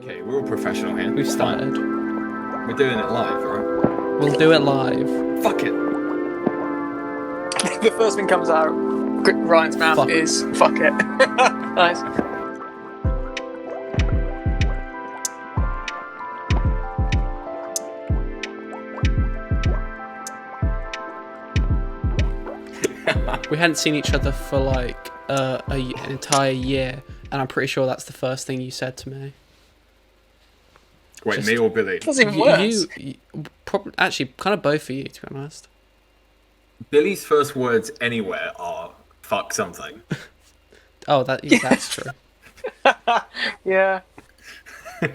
Okay, we're all professional here. We've started. We're doing it live, right? We'll do it live. Fuck it. The first thing comes out Ryan's mouth Fuck. is fuck it. Nice. We hadn't seen each other for like an entire year, and I'm pretty sure that's the first thing you said to me. Wait, Just- me or Billy? That's even worse. Actually, kind of both of you, to be honest. Billy's first words anywhere are fuck something. Oh, that's true. Yeah. I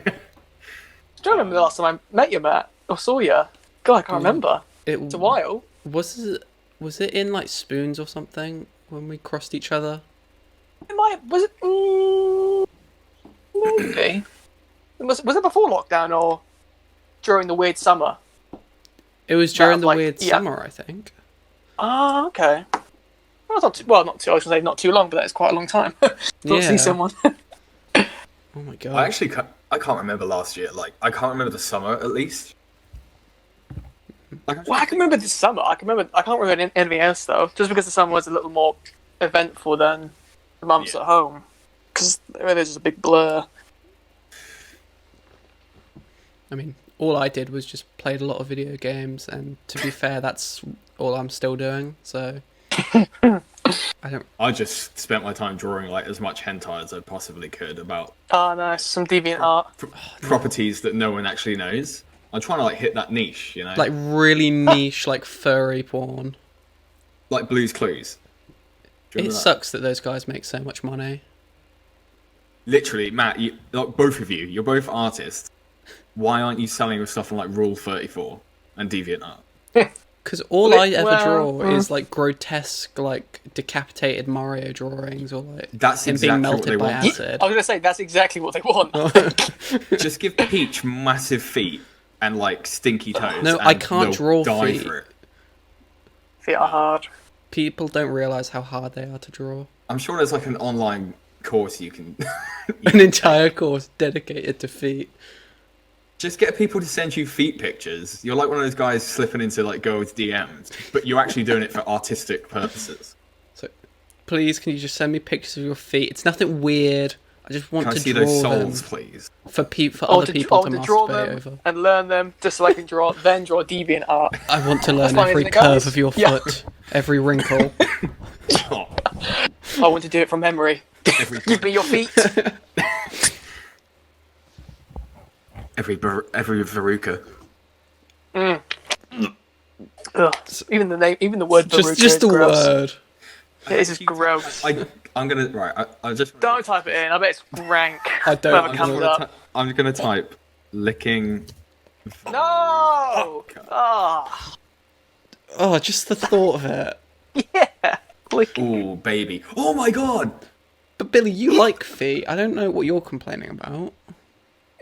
don't remember the last time I met you, Matt, or saw you. God, I can't remember. It's a while. Was it in like Spoons or something when we crossed each other? Was it? Maybe. Was it before lockdown or during the weird summer? It was during the like, weird yeah. summer, I think. Ah, okay. Well, it's not too, I was going to say not too long, but that's quite a long time. To see someone. Oh my god. I can't remember last year. Like, I can't remember the summer at least. Well, I can remember the summer. I can't remember anything else though. Just because the summer was a little more eventful than the months at home. Because there's just a big blur. I mean, all I did was just played a lot of video games, and to be fair, that's all I'm still doing. So I just spent my time drawing like as much hentai as I possibly could about Oh, nice. Some deviant art. properties that no one actually knows. I'm trying to like hit that niche, you know, like really niche, like furry porn. like Blue's Clues. Do you It remember that? sucks that those guys make so much money. Literally, Matt, like both of you, you're both artists. Why aren't you selling your stuff on like Rule 34 and DeviantArt? Because all I ever Well, draw is like grotesque, like decapitated Mario drawings, or like That's him exactly being what they melted by want. acid. I was going to say, that's exactly what they want. Just give Peach massive feet and like stinky toes. No, and I can't they'll draw die feet. for it. Feet are hard. People don't realize how hard they are to draw. I'm sure there's like an online course you can. An entire course dedicated to feet. Just get people to send you feet pictures. You're like one of those guys slipping into like girls' DMs, but you're actually doing it for artistic purposes. So, please, can you just send me pictures of your feet? It's nothing weird. I just want Can I to see draw those them souls, please? for other people to draw masturbate them over. and learn them just so I can then draw deviant art. I want to learn fine, every isn't it, guys? curve of your Yeah. foot, every wrinkle. Oh, I want to do it from memory. Give me your feet. every veruca. Ugh. Even the name, even the word Baruch just is the gross. word. It is just gross. I'm gonna right. I just Don't type it in. I bet it's rank. I don't- Whatever I'm comes up. I'm gonna type licking. No. Ah. Oh, just the thought of it. Yeah. Click. Ooh, baby. Oh my god. But Billy, you like feet. I don't know what you're complaining about.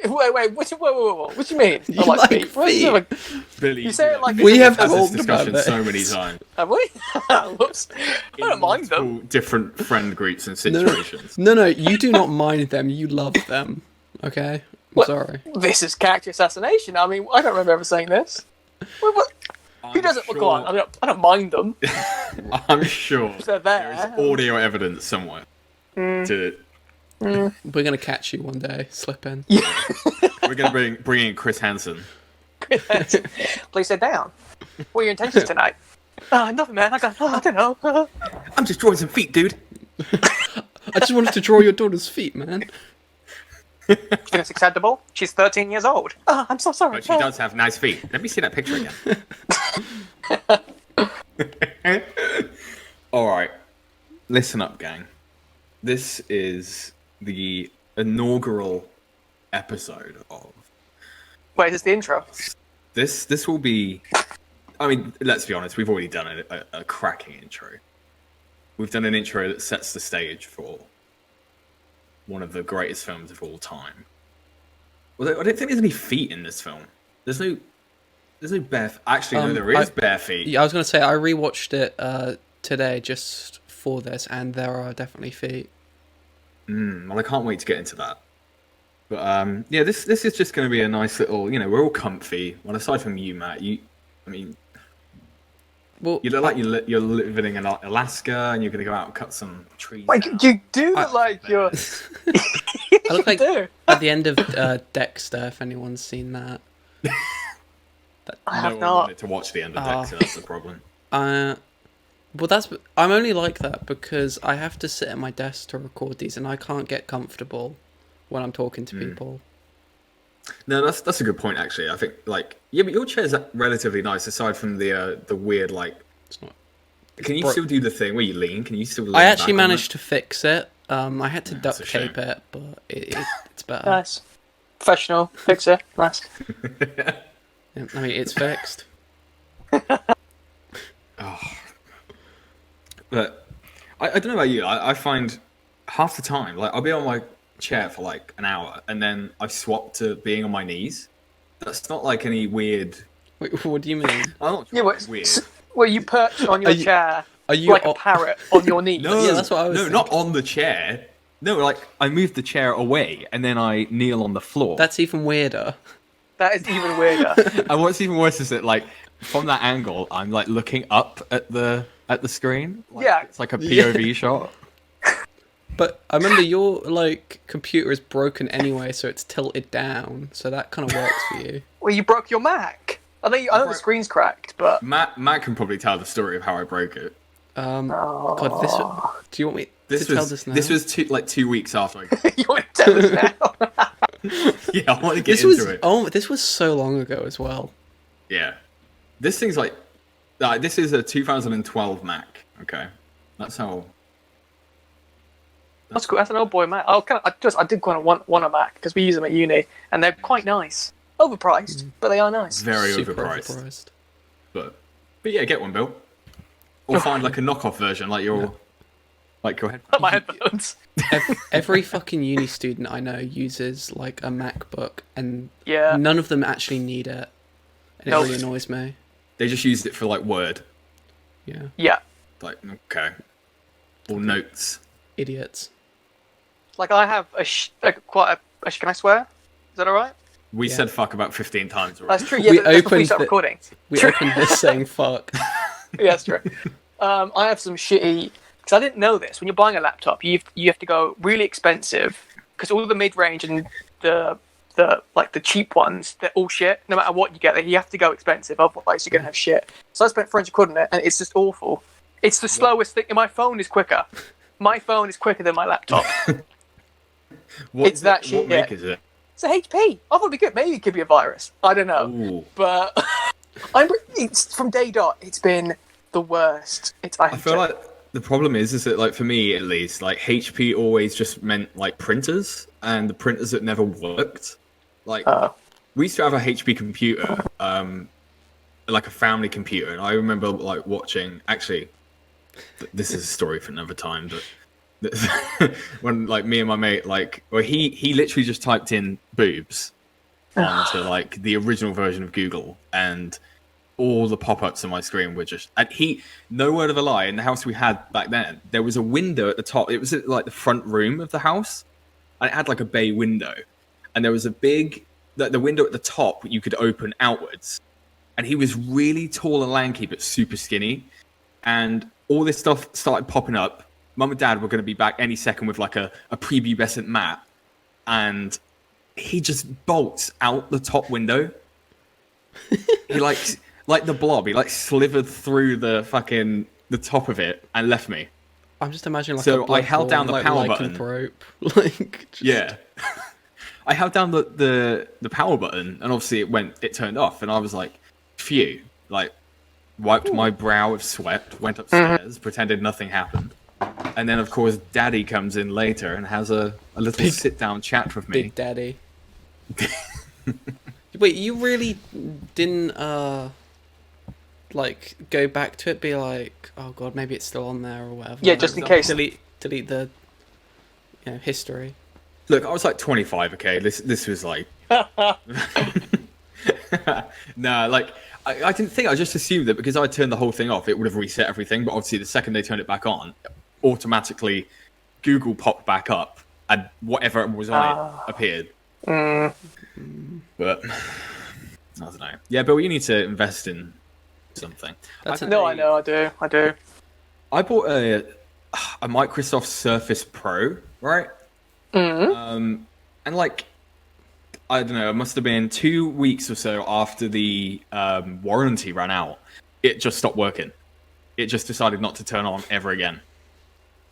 Wait. What do you mean? You I like feet. What is feet? it? Billy, You say it like We have had this talked about discussion so this. many times. Have we? Whoops. I don't mind them. Multiple different friend groups and No, situations. no, you do not mind them. You love them. Okay? I'm What? sorry. This is character assassination. I mean, I don't remember ever saying this. What? Who I'm doesn't? sure- Go on. I don't mind them. I'm sure They're there is there. audio evidence somewhere. To We're going to catch you one day, slipping. we're gonna bring in Chris Hansen. Please sit down. What are your intentions tonight? Nothing, man. I don't know. I'm just drawing some feet, dude. I just wanted to draw your daughter's feet, man. Think it's acceptable? She's 13 years old. I'm so sorry. But she does have nice feet. Let me see that picture again. All right, listen up, gang. This is the inaugural episode of Wait, is this the intro? this will be. I mean, let's be honest. We've already done a cracking intro. We've done an intro that sets the stage for one of the greatest films of all time. Well, I don't think there's any feet in this film. There's no bare. Actually, no, there is bare feet. Yeah, I was going to say, I rewatched it today just for this, and there are definitely feet. Well, I can't wait to get into that. But yeah, this is just going to be a nice little. We're all comfy. Well, aside from you, Matt, I mean, Well, you look like you're living in Alaska, and you're going to go out and cut some trees. Like down. you do look like you're. I look like do. at the end of Dexter, if anyone's seen that. I No have one not. wanted to watch the end of Dexter. That's the problem. Well, I'm only like that because I have to sit at my desk to record these, and I can't get comfortable when I'm talking to people. No, that's a good point actually. I think but your chair's relatively nice aside from the weird It's not. Can you still do the thing where you lean? Can you still lean I actually back on managed to fix it. I had to duct a shame. tape it, but it's better. Nice. Professional fixer. Nice. I mean, it's fixed. But I don't know about you. I find half the time, I'll be on my chair for like an hour, and then I swap to being on my knees. That's not like any weird. Wait, what do you mean? I'm not Yeah, sure it's weird. Where you perch on your chair Are you like a parrot on your knees. No, Yeah, that's what I was No, thinking. not on the chair. No, I move the chair away, and then I kneel on the floor. That's even weirder. That is even weirder. And what's even worse is that from that angle, I'm looking up at the screen. Yeah. It's like a POV shot. But I remember your computer is broken anyway, so it's tilted down. So that kind of works for you. Well, you broke your Mac. I know the screen's cracked, but Matt can probably tell the story of how I broke it. God, do you want me to tell this now? This was 2 weeks after you want to tell us now? Yeah, I want to get This into was it. this was so long ago as well. Yeah. This thing's this is a 2012 Mac, okay? That's how... That's cool. That's an old boy Mac. I did kind of want a Mac because we use them at uni, and they're quite nice. Overpriced, but they are nice. Very Super overpriced. But yeah, get one, Bill. Or find a knockoff version like your headphones. My headphones. Every fucking uni student I know uses a MacBook, and Yeah. none of them actually need it, and it Nope. really annoys me. They just used it for Word. Yeah, Yeah. Okay. Or notes. idiots. I have quite a. Can I swear? Is that all right? We Yeah. said fuck about 15 times already. That's true. Yeah, We that's before we opened start the- recording. We True. opened this saying fuck. Yeah, that's true. I have some shitty because I didn't know this. When you're buying a laptop, you have to go really expensive because all the mid-range and the cheap ones, they're all shit. No matter what you get, you have to go expensive. Otherwise, you're gonna have shit. So I spent 400 quid on it, and it's just awful. It's the slowest thing. My phone is quicker. My phone is quicker than my laptop. It's that shit. What make is it? It's a HP. I thought it'd be good. Maybe it could be a virus. I don't know. Ooh. But it's from day dot. It's been the worst. I feel like the problem is that for me at least, HP always just meant printers, and the printers that never worked. We used to have a HP computer, a family computer, and I remember watching. Actually, this is a story for another time, but when me and my mate he literally just typed in boobs onto the original version of Google, and all the pop-ups on my screen were just, and no word of a lie, in the house we had back then there was a window at the top. It was the front room of the house, and it had a bay window, and there was a big the window at the top you could open outwards, and he was really tall and lanky but super skinny, and all this stuff started popping up. Mum and Dad were going to be back any second with a prepubescent mat, and he just bolts out the top window. He like the blob. He slivered through the top of it and left me. I'm just imagining So I held down the power button. Rope. Yeah, I held down the power button, and obviously it turned off, and I was like, phew, wiped my brow of sweat, went upstairs, pretended nothing happened. And then, of course, Daddy comes in later and has a little sit-down chat with me. Big Daddy. Wait, you really didn't go back to it? Be like, oh god, maybe it's still on there or whatever. Yeah, just in case. Delete the history. Look, I was 25. Okay, this was no, I didn't think. I just assumed that because I turned the whole thing off, it would have reset everything. But obviously, the second they turned it back on, automatically Google popped back up, and whatever was on it appeared. But I don't know. Yeah, but you need to invest in something. No, I know, I do. I bought a Microsoft Surface Pro, right? And like, I don't know, it must have been 2 weeks or so after the warranty ran out. It just stopped working. It just decided not to turn on ever again.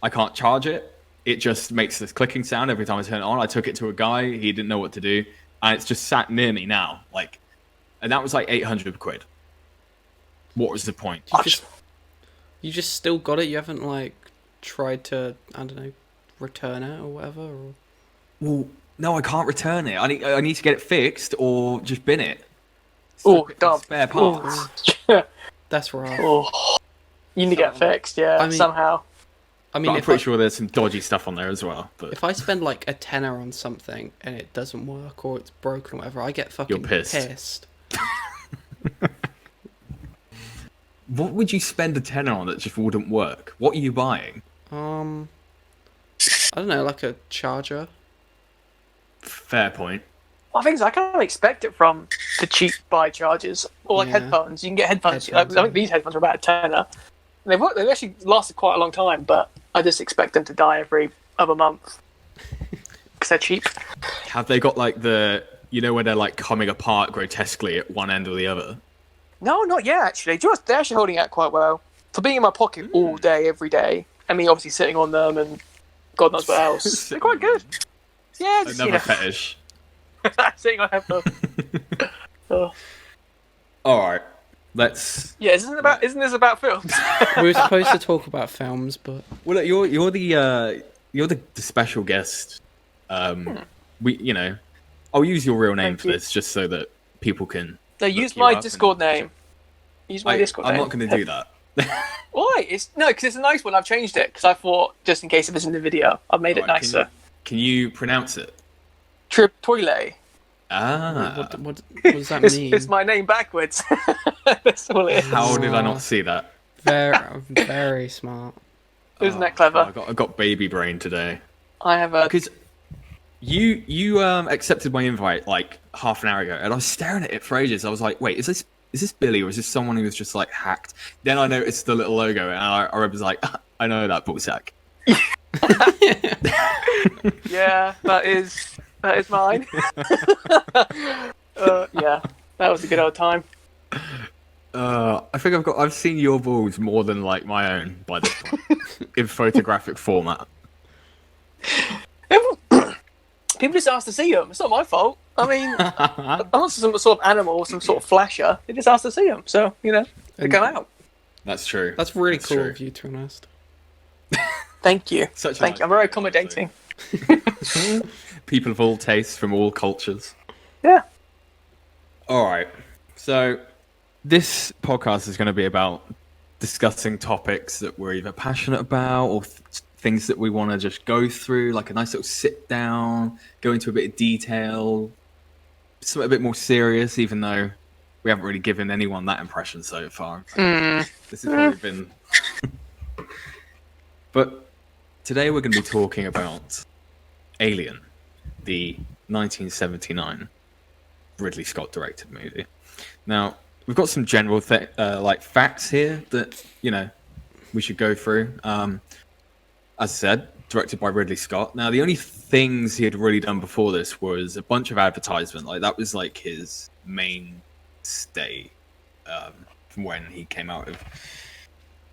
I can't charge it. It just makes this clicking sound every time I turn it on. I took it to a guy. He didn't know what to do. And it's just sat near me now. And that was like 800 quid. What was the point? You just still got it? You haven't, like, tried to, I don't know, return it or whatever? Or... Well, no, I can't return it. I need to get it fixed or just bin it. Oh, dumb. Spare parts. That's right. Oh, you need to get fixed, somehow. I mean, I'm pretty sure there's some dodgy stuff on there as well. But if I spend like a tenner on something and it doesn't work or it's broken or whatever, I get fucking pissed. What would you spend a tenner on that just wouldn't work? What are you buying? I don't know, like a charger. Fair point. I think I kind of expect it from the cheap buy chargers or like headphones. You can get headphones. I think these headphones are about a tenner. They've actually lasted quite a long time, but I just expect them to die every other month because they're cheap. Have they got like where they're like coming apart grotesquely at one end or the other? No, not yet. Actually, they're actually holding out quite well for being in my pocket all day, every day. I mean, obviously sitting on them and God knows what else. They're quite good. Yeah, just, another fetish. Sitting on headphones. Oh. All right, let's. Yeah, isn't this about films? We were supposed to talk about films, but well, look, you're the special guest. I'll use your real name for this just so that people can. No, use my Discord name. Use my Discord name. I'm not going to do that. Why? Because it's a nice one. I've changed it because I thought just in case it was in the video, I've made it nicer. Can you pronounce it? Toilet. Ah. What does that mean? It's my name backwards. That's all it is. How did I not see that? Very, very smart. Isn't that clever? I got baby brain today. I have a. Because you accepted my invite like half an hour ago, and I was staring at it for ages. I was like, wait, is this Billy or is this someone who was just like hacked? Then I noticed the little logo, and I was like, I know that ballsack. Yeah, that is mine. Yeah, that was a good old time. I think I've seen your balls more than like my own by this point in photographic format. People just ask to see them. It's not my fault. I mean, I'm not some sort of animal or some sort of flasher. They just ask to see them, so they come out. That's true. That's really cool of you, to be honest. Thank you. Thank you. I'm very accommodating. People of all tastes from all cultures. Yeah. All right. So this podcast is going to be about discussing topics that we're either passionate about or things that we want to just go through, like a nice little sit down, go into a bit of detail, something a bit more serious, even though we haven't really given anyone that impression so far. This has probably been... But today we're going to be talking about Alien, the 1979 Ridley Scott directed movie. Now, we've got some general facts here that, we should go through. As I said, directed by Ridley Scott. Now, the only things he had really done before this was a bunch of advertisement. Like, that was like his mainstay from when he came out of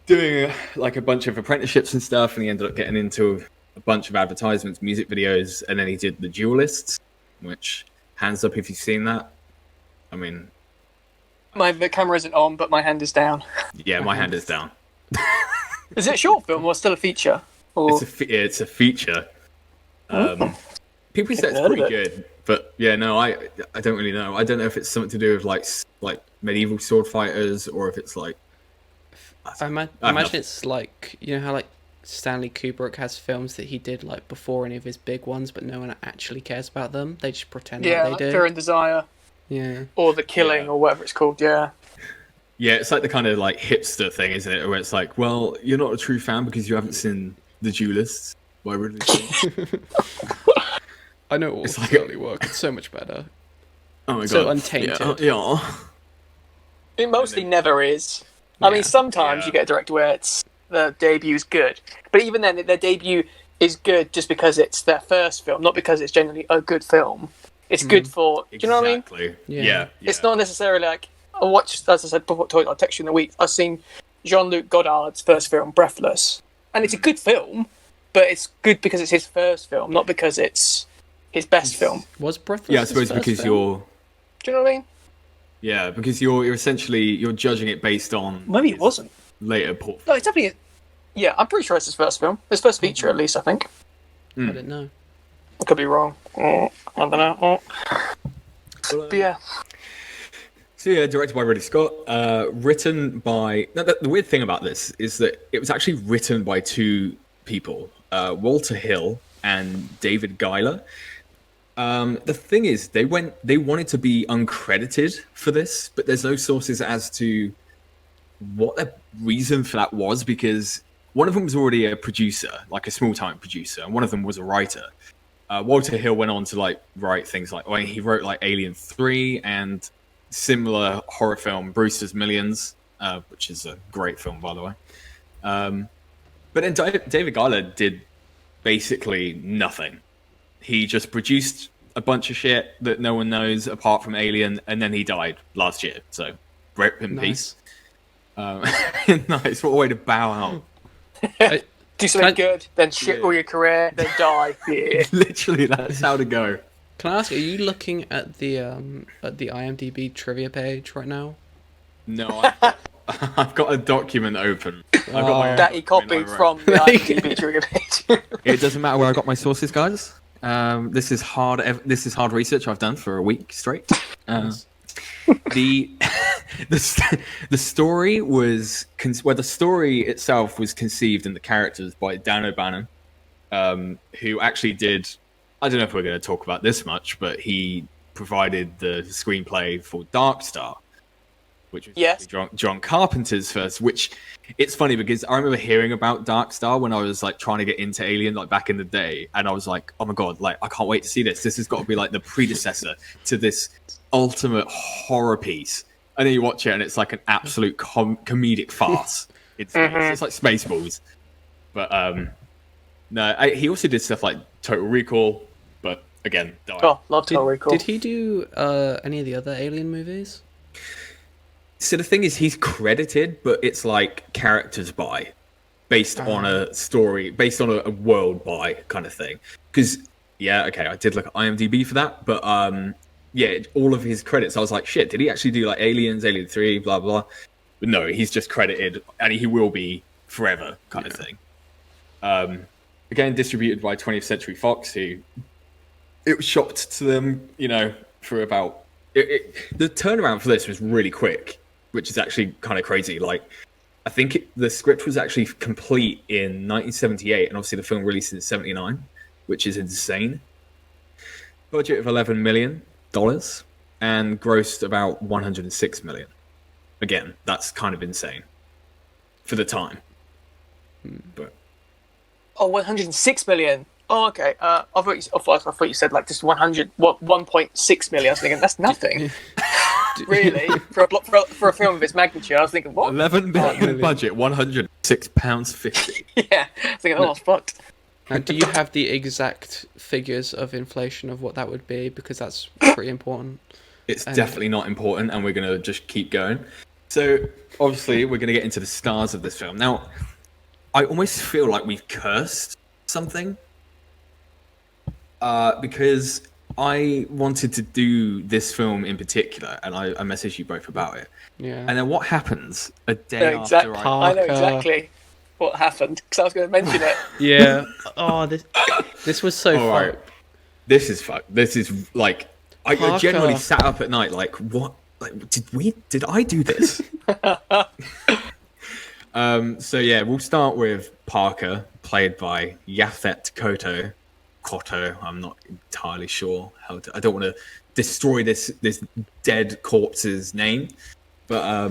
doing like a bunch of apprenticeships and stuff, and he ended up getting into a bunch of advertisements, music videos, and then he did The Duelists, which, hands up if you've seen that. I mean... The camera isn't on, but my hand is down. Yeah, my hand is down. Is it a short film or still a feature? Or... It's a feature. People say it's pretty good, but yeah, no, I don't really know. I don't know if it's something to do with like medieval sword fighters or if it's like. I imagine it's like how like Stanley Kubrick has films that he did like before any of his big ones, but no one actually cares about them. They just pretend like they do. Fear and Desire. Yeah. Or The Killing or whatever it's called. Yeah. Yeah, it's like the kind of like hipster thing, isn't it? Where it's like, well, you're not a true fan because you haven't seen The Duelists by Ridley Scott. I know it will It's like- totally work. It's so much better. Oh my god. So untainted. Yeah. It mostly never is. I mean, sometimes Yeah. you get a director where the debut's good, but even then, their debut is good just because it's their first film, not because it's generally a good film. It's good for. Do you know what I mean? Exactly. Yeah. Yeah. It's not necessarily like I watched, as I said before, I'll text you in the week. I've seen Jean-Luc Godard's first film, Breathless, and it's a good film, but it's good because it's his first film, not because it's his best film. Was Breathless Yeah, I his suppose first because film? you're. Do you know what I mean? Yeah, because you're essentially judging it based on Maybe it his wasn't. later No, portfolio. it's definitely. Yeah, I'm pretty sure it's his first film. His first feature, at least, I think. I didn't know. I could be wrong. I don't know. But yeah. So yeah, directed by Ridley Scott, written by. No, the weird thing about this is that it was actually written by two people, Walter Hill and David Giler. The thing is, they wanted to be uncredited for this, but there's no sources as to what the reason for that was, because one of them was already a producer, like a small-time producer, and one of them was a writer. Walter Hill went on to like write things like, well, he wrote like Alien 3 and similar horror film Brewster's Millions, which is a great film, by the way. But then David Giler did basically nothing. He just produced a bunch of shit that no one knows apart from Alien, and then he died last year. So, rip in peace. Nice. What a way to bow out. Do something Can I- good, then shit all your career, then die. Yeah. Literally, that's how to go. Can I ask, are you looking at the IMDb trivia page right now? No, I've got a document open. I've got my own That he document copied I from wrote. the IMDb trivia page. It doesn't matter where I got my sources, guys. This is hard. This is hard research I've done for a week straight. The the story was the story itself was conceived and the characters by Dan O'Bannon, who actually did. I don't know if we're going to talk about this much, but he provided the screenplay for Dark Star, which was John Carpenter's first. Which it's funny because I remember hearing about Dark Star when I was like trying to get into Alien, like back in the day, and I was like, oh my god, like I can't wait to see this. This has got to be like the predecessor to this ultimate horror piece. And then you watch it, and it's like an absolute comedic farce. It's like Spaceballs, but no, he also did stuff like Total Recall, but again, died. Oh, love Total Recall. Did he do any of the other Alien movies? So the thing is, he's credited, but it's like characters by, based on a story, based on a world by kind of thing. Because I did look at IMDb for that, but all of his credits, I was like, shit, did he actually do like Aliens, Alien 3, blah blah? But no, he's just credited, and he will be forever, kind of thing. Again, distributed by 20th Century Fox, who it was shopped to them, for about. The turnaround for this was really quick, which is actually kind of crazy. Like, I think the script was actually complete in 1978, and obviously the film released in '79, which is insane. Budget of $11 million and grossed about $106 million. Again, that's kind of insane for the time. But 106 million. Oh, okay. I thought you said like just 1.6 million. I was thinking that's nothing. Really, for a film of its magnitude, I was thinking what? $11 million budget, £106.50. Yeah, I was thinking, it's fucked. Now, do you have the exact figures of inflation of what that would be? Because that's pretty important. It's definitely not important, and we're going to just keep going. So, obviously, we're going to get into the stars of this film. Now, I almost feel like we've cursed something. Because I wanted to do this film in particular, and I messaged you both about it. Yeah. And then what happens a day after I know exactly what happened, because I was going to mention it. Yeah. Oh, this was so fun. Right. This is fun. This is like I genuinely sat up at night like, what? Like, did I do this? So yeah, we'll start with Parker, played by Yaphet Kotto. I'm not entirely sure how to. I don't want to destroy this dead corpse's name, but I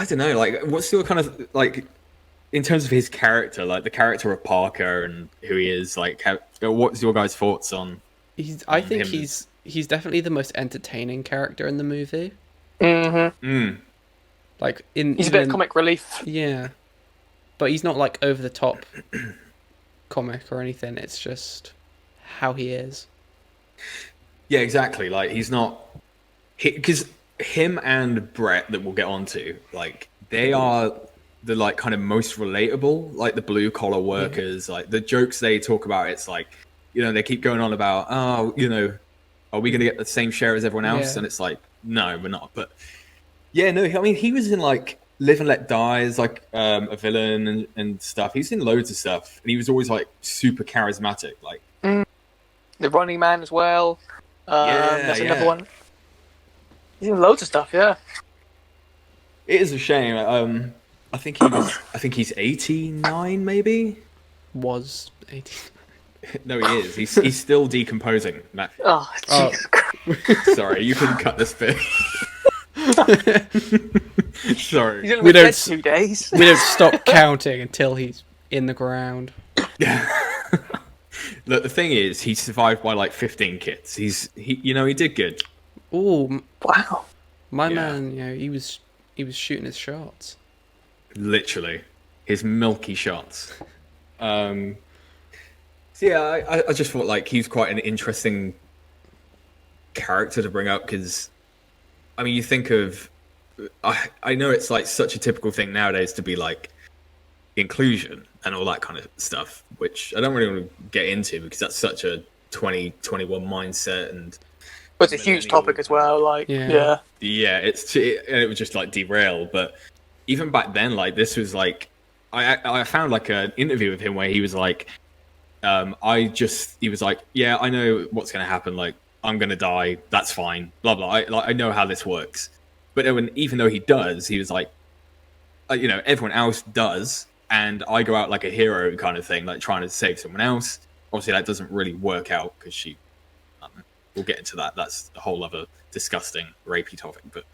don't know. Like, what's your kind of like? in terms of his character, like the character of Parker and who he is, like, what's your guys' thoughts on? I think him? he's definitely the most entertaining character in the movie. Like he's a bit of comic relief. Yeah, but he's not like over the top comic or anything. It's just how he is. Yeah, exactly. Like he's not, because him and Brett that we'll get onto, like they are the like kind of most relatable, like the blue collar workers, like the jokes they talk about. It's like, you know, they keep going on about, oh, you know, are we going to get the same share as everyone else? Yeah. And it's like, no, we're not. But yeah, no, I mean, he was in like Live and Let Die as like a villain and stuff. He's in loads of stuff, and he was always like super charismatic. Like The Running Man as well. That's another one. He's in loads of stuff. Yeah. It is a shame. I think he's 89, maybe. Was 18. No, he is. He's still decomposing, Matt. Oh, Jesus Christ. Sorry, you couldn't cut this bit. Sorry. He's only been dead 2 days. We don't stop counting until he's in the ground. Look, the thing is, he survived by like 15 kids. He did good. Ooh, Wow. my man, he was shooting his shots. Literally, his milky shots. So yeah, I just thought like he's quite an interesting character to bring up because, I mean, you think of, I know it's like such a typical thing nowadays to be like inclusion and all that kind of stuff, which I don't really want to get into because that's such a 2021 mindset and. But it's a huge topic as well. Like, yeah, it was just like derail. But even back then, like this was like, I found like an interview with him where he was like, he was like, yeah, I know what's gonna happen. Like, I'm gonna die. That's fine. Blah blah. I know how this works. But even though he does, he was like, everyone else does, and I go out like a hero kind of thing, like trying to save someone else. Obviously, that doesn't really work out because she. We'll get into that. That's a whole other disgusting, rapey topic. But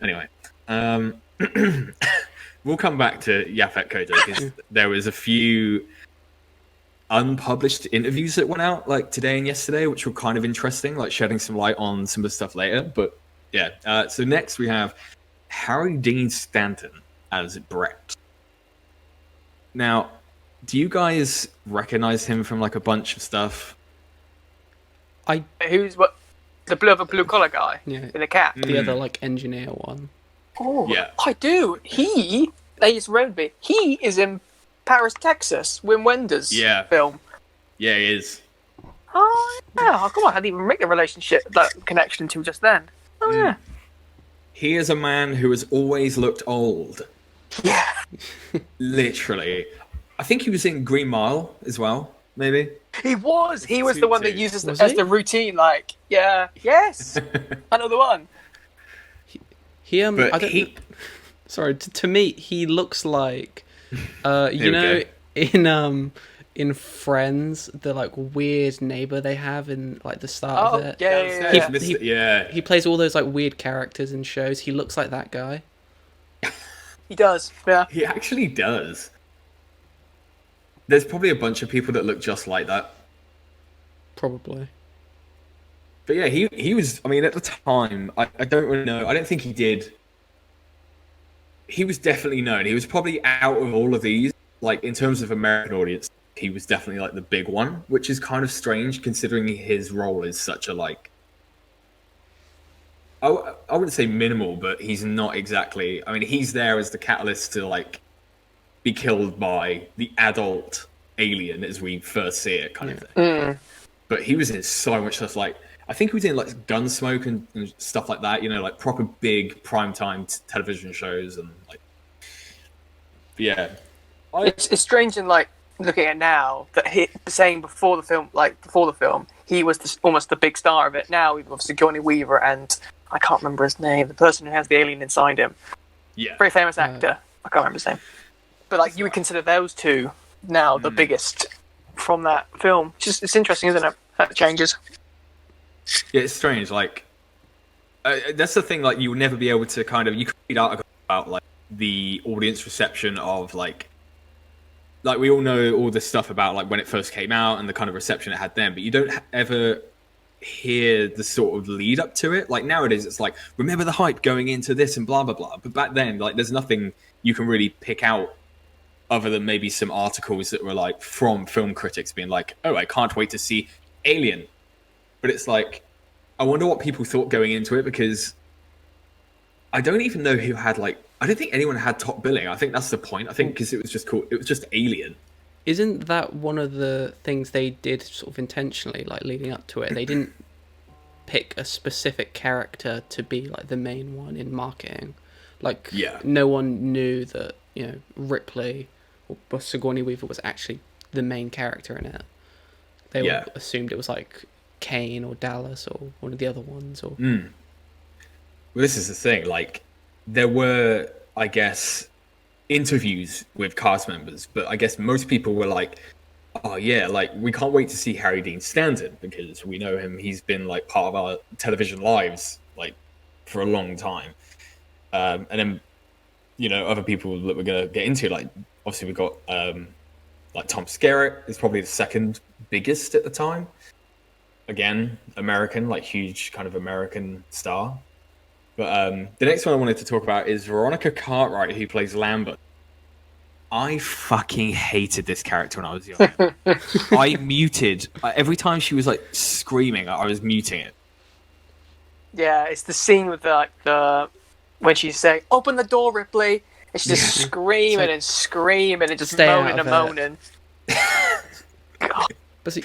anyway, we'll come back to Yaphet Kotto because there was a few unpublished interviews that went out like today and yesterday, which were kind of interesting, like shedding some light on some of the stuff later. But yeah, so next we have Harry Dean Stanton as Brett. Now, do you guys recognize him from like a bunch of stuff? Who's what? The blue collar guy Yeah. in a cap. The other like engineer one. Oh, Yeah. I do. They just remembered me. He is in Paris, Texas. Wim Wenders film. Yeah, he is. Oh yeah. Oh, come on, I didn't even make the that connection until just then. Oh yeah. He is a man who has always looked old. Yeah. Literally. I think he was in Green Mile as well, maybe. He was the one that uses as the routine, like, yes, another one. Sorry, to me, he looks like, in Friends, the like weird neighbor they have in like the start of it. He plays all those like weird characters in shows. He looks like that guy. He does, yeah. He actually does. There's probably a bunch of people that look just like that. Probably. But yeah, he was, I mean, at the time, I don't really know. I don't think he did. He was definitely known. He was probably out of all of these, like in terms of American audience, he was definitely like the big one, which is kind of strange considering his role is such a like, I wouldn't say minimal, but he's not exactly, I mean, he's there as the catalyst to like be killed by the adult alien as we first see it kind of thing. But he was in so much stuff, like I think he was in like Gunsmoke and stuff like that, like proper big primetime television shows and like, yeah. It's strange in like looking at now that saying before the film he was almost the big star of it. Now we've obviously Johnny Weaver and I can't remember his name, the person who has the alien inside him. Yeah, very famous actor. I can't remember his name, but like you would consider those two now the biggest from that film. It's interesting, isn't it? That changes. Yeah, it's strange. Like that's the thing. Like you would never be able to you could read articles about like the audience reception of like like we all know all this stuff about like when it first came out and the kind of reception it had then, but you don't ever hear the sort of lead up to it. Like nowadays it's like, remember the hype going into this and blah blah blah, but back then like there's nothing you can really pick out other than maybe some articles that were like from film critics being like, oh, I can't wait to see Alien. But it's like, I wonder what people thought going into it, because I don't even know who had like, I don't think anyone had top billing. I think that's the point. I think because it was just called, it was just Alien. Isn't that one of the things they did sort of intentionally, like leading up to it? They didn't pick a specific character to be like the main one in marketing. Like, no one knew that, you know, Ripley or Sigourney Weaver was actually the main character in it. They all assumed it was like Kane or Dallas or one of the other ones. Or Well, this is the thing. Like, there were, I guess, interviews with cast members, but I guess most people were like, oh yeah, like we can't wait to see Harry Dean Stanton because we know him. He's been like part of our television lives like for a long time. And then, you know, other people that we're going to get into, like obviously we've got like Tom Skerrit is probably the second biggest at the time. Again, American, like huge kind of American star. But the next one I wanted to talk about is Veronica Cartwright, who plays Lambert. I fucking hated this character when I was young. I muted every time she was like screaming. I was muting it. Yeah, it's the scene with the when she's saying, "Open the door, Ripley," and she's just screaming like, and screaming and just moaning and moaning. God. But see,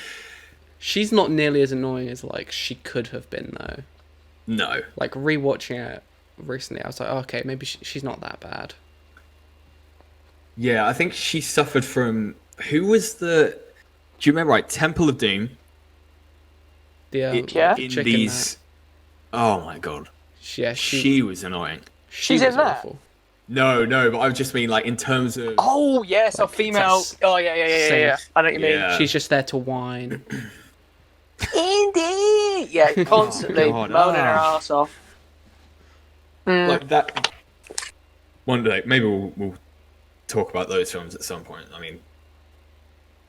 she's not nearly as annoying as like she could have been though. No. Like rewatching it recently, I was like, oh, okay, maybe she's not that bad. Yeah, I think she suffered from... Who was the... Do you remember, right? Temple of Doom? In these... Oh, my God. Yeah, she was annoying. She's in that? Awful. No, but I just mean, like, in terms of... Oh, yes, like, a female... Oh, yeah. I know what you mean. She's just there to whine. Indy! Yeah, constantly moaning her ass off. Like, that... One day, maybe we'll talk about those films at some point. I mean,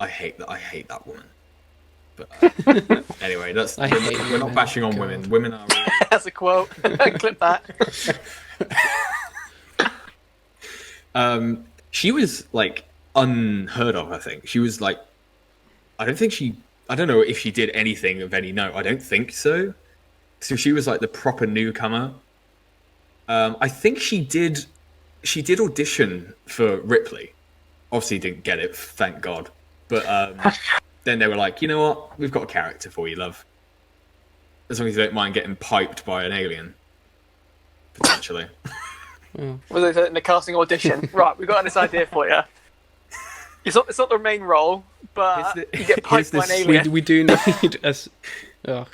I hate that woman. But anyway, we're not bashing on women. Women are. Really... That's a quote. Clip that. She was like unheard of. I think she was like. I don't know if she did anything of any note. I don't think so. So she was like the proper newcomer. I think she did audition for Ripley. Obviously didn't get it, thank God. But then they were like, you know what? We've got a character for you, love. As long as you don't mind getting piped by an alien. Potentially. Was it in the casting audition? Right, we've got this idea for you. It's not the main role, but you get piped by an alien. We do need a... Oh.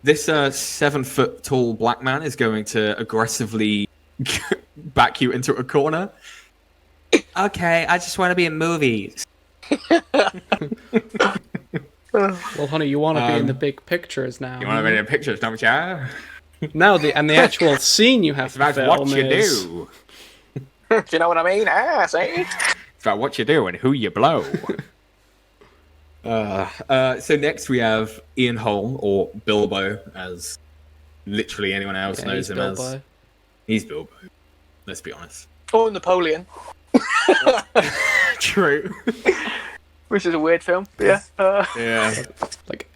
This 7 foot tall black man is going to aggressively back you into a corner. Okay, I just want to be in movies. Well, honey, you want to be in the big pictures now. You want to be in the pictures, don't you? Now the actual scene you have to film what you do. Do you know what I mean? See? It's about what you do and who you blow. So next we have Ian Holm, or Bilbo, as literally anyone else knows him Bilbo. As. He's Bilbo. Let's be honest. Or Napoleon. True. Which is a weird film. Yeah. Yeah. Like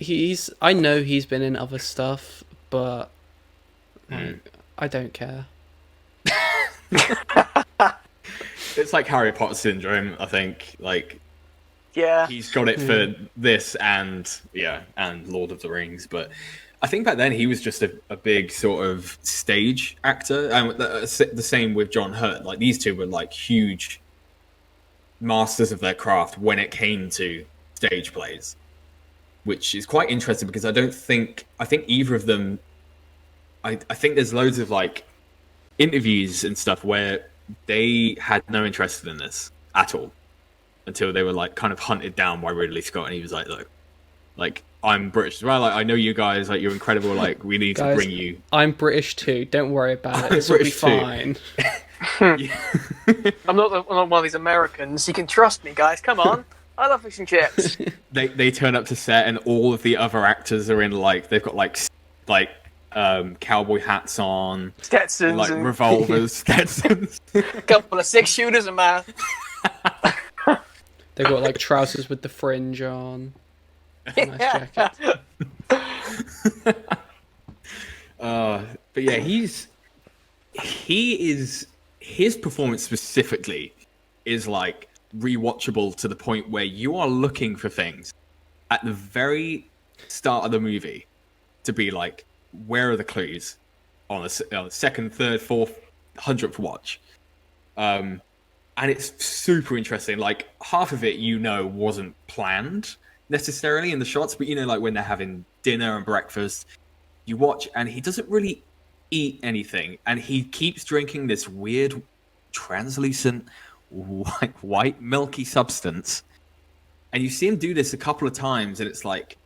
I know he's been in other stuff, but I don't care. It's like Harry Potter syndrome, I think. Like, yeah, he's got it for this and Lord of the Rings. But I think back then he was just a big sort of stage actor, and the same with John Hurt. Like, these two were like huge masters of their craft when it came to stage plays, which is quite interesting because I think either of them. I think there's loads of like interviews and stuff where they had no interest in this at all until they were like kind of hunted down by Ridley Scott, and he was like, look, like, I'm British as well, like, I know you guys, like, you're incredible, like, we need to bring you. I'm British too, don't worry about it, this will be fine. I'm not one of these Americans. You can trust me, guys. Come on. I love fish and chips. They turn up to set and all of the other actors are in like they've got like cowboy hats on, Stetsons, like and revolvers, Stetsons. a couple of 6-shooters and man. They've got like trousers with the fringe on. Nice jacket. But yeah, his performance specifically is like rewatchable to the point where you are looking for things at the very start of the movie to be like, where are the clues on the second, third, fourth, 100th watch? And it's super interesting. Like half of it, wasn't planned necessarily in the shots, but like when they're having dinner and breakfast, you watch and he doesn't really eat anything, and he keeps drinking this weird translucent white milky substance, and you see him do this a couple of times, and it's like,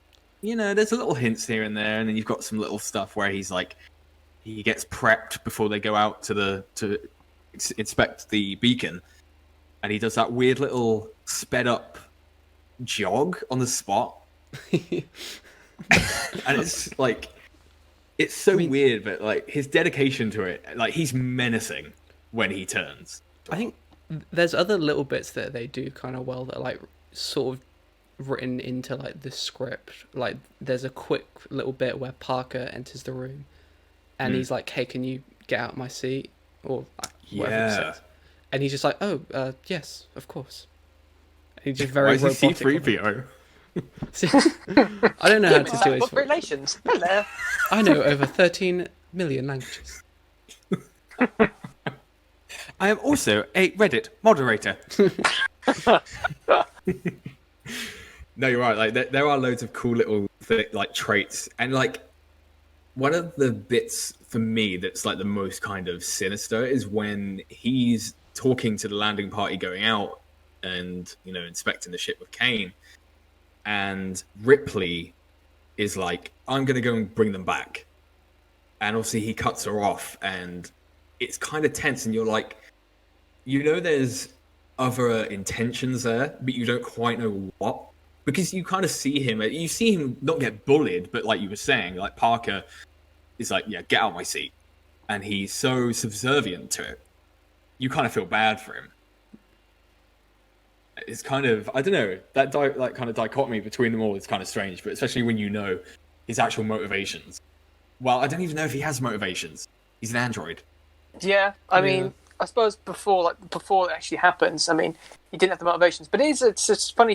there's a little hints here and there, and then you've got some little stuff where he's like, he gets prepped before they go out to inspect the beacon, and he does that weird little sped up jog on the spot. And it's like, it's so weird, but like his dedication to it, like he's menacing when he turns. I think there's other little bits that they do kind of well that are like sort of written into like the script. Like there's a quick little bit where Parker enters the room and he's like, "Hey, can you get out of my seat?" Or whatever he says. And he's just like, "Oh, yes, of course." And he's just very robotic. C-3PO? I don't know how to do What relations? Hello. I know over 13 million languages. I am also a Reddit moderator. No, you're right. Like there are loads of cool little like traits, and like one of the bits for me that's like the most kind of sinister is when he's talking to the landing party going out and inspecting the ship with Kane. And Ripley is like, I'm going to go and bring them back. And obviously he cuts her off and it's kind of tense. And you're like, there's other intentions there, but you don't quite know what. Because you kind of see him not get bullied, but like you were saying, like Parker is like, yeah, get out of my seat. And he's so subservient to it. You kind of feel bad for him. It's kind of, I don't know, that kind of dichotomy between them all is kind of strange, but especially when you know his actual motivations. Well, I don't even know if he has motivations. He's an android. Yeah, I mean, I suppose before it actually happens, I mean, he didn't have the motivations. But it's just funny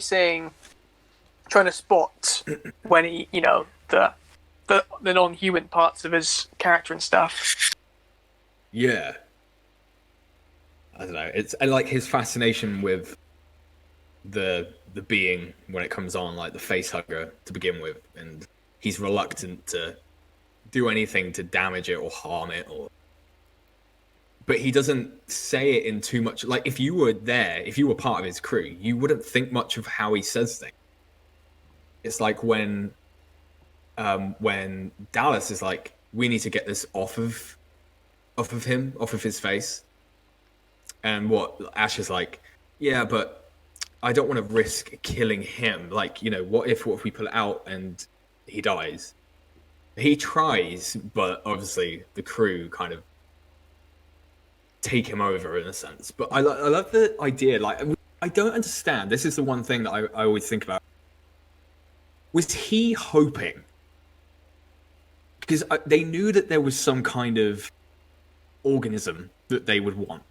trying to spot when he, the non-human parts of his character and stuff. Yeah. I don't know. It's like his fascination with the being when it comes on, like the face hugger to begin with, and he's reluctant to do anything to damage it or harm it, but he doesn't say it in too much. Like if you were part of his crew, you wouldn't think much of how he says things. It's like when Dallas is like, we need to get this off of his face, and what Ash is like, yeah, but I don't want to risk killing him. Like, what if we pull it out and he dies? He tries, but obviously the crew kind of take him over in a sense. But I love the idea. Like, I don't understand. This is the one thing that I always think about. Was he hoping? Because they knew that there was some kind of organism that they would want,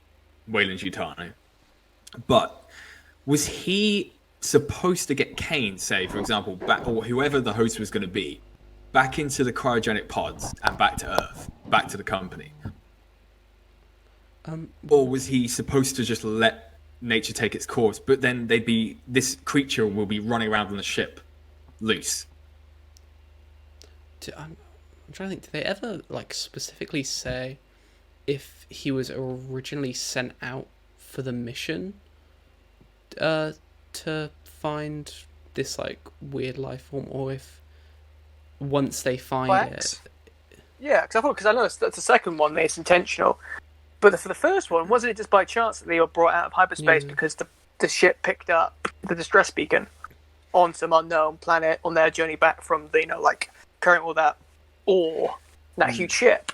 Weyland-Yutani. But was he supposed to get Kane, say, for example, back, or whoever the host was going to be, back into the cryogenic pods and back to Earth, back to the company? Or was he supposed to just let nature take its course, but then this creature will be running around on the ship loose? I'm trying to think, did they ever like specifically say if he was originally sent out for the mission to find this like weird life form, or if once they find it? Yeah, because I know that's the second one. It's intentional. But for the first one, wasn't it just by chance that they were brought out of hyperspace because the ship picked up the distress beacon on some unknown planet on their journey back from the, carrying all that ore, that huge ship?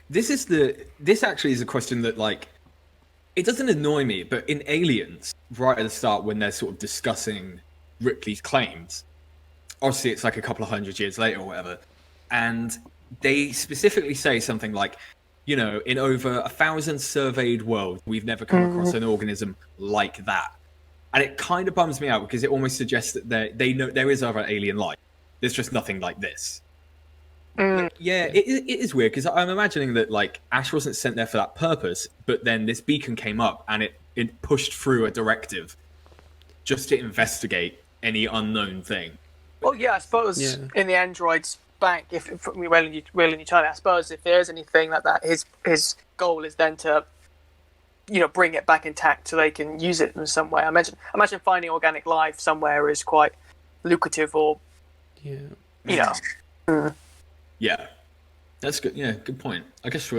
This actually is a question that, it doesn't annoy me, but in Aliens, right at the start, when they're sort of discussing Ripley's claims, obviously it's like a couple of 100 years later or whatever, and they specifically say something like, in over 1,000 surveyed worlds, we've never come across an organism like that. And it kind of bums me out because it almost suggests that they know there is other alien life. There's just nothing like this. Yeah, it is weird because I'm imagining that Ash wasn't sent there for that purpose, but then this beacon came up and it pushed through a directive just to investigate any unknown thing. Well, yeah, I suppose in the android's bank, if we well in China, I suppose if there is anything like that, his goal is then to bring it back intact so they can use it in some way. I imagine finding organic life somewhere is quite lucrative, or Yeah, that's good. Yeah, good point. I guess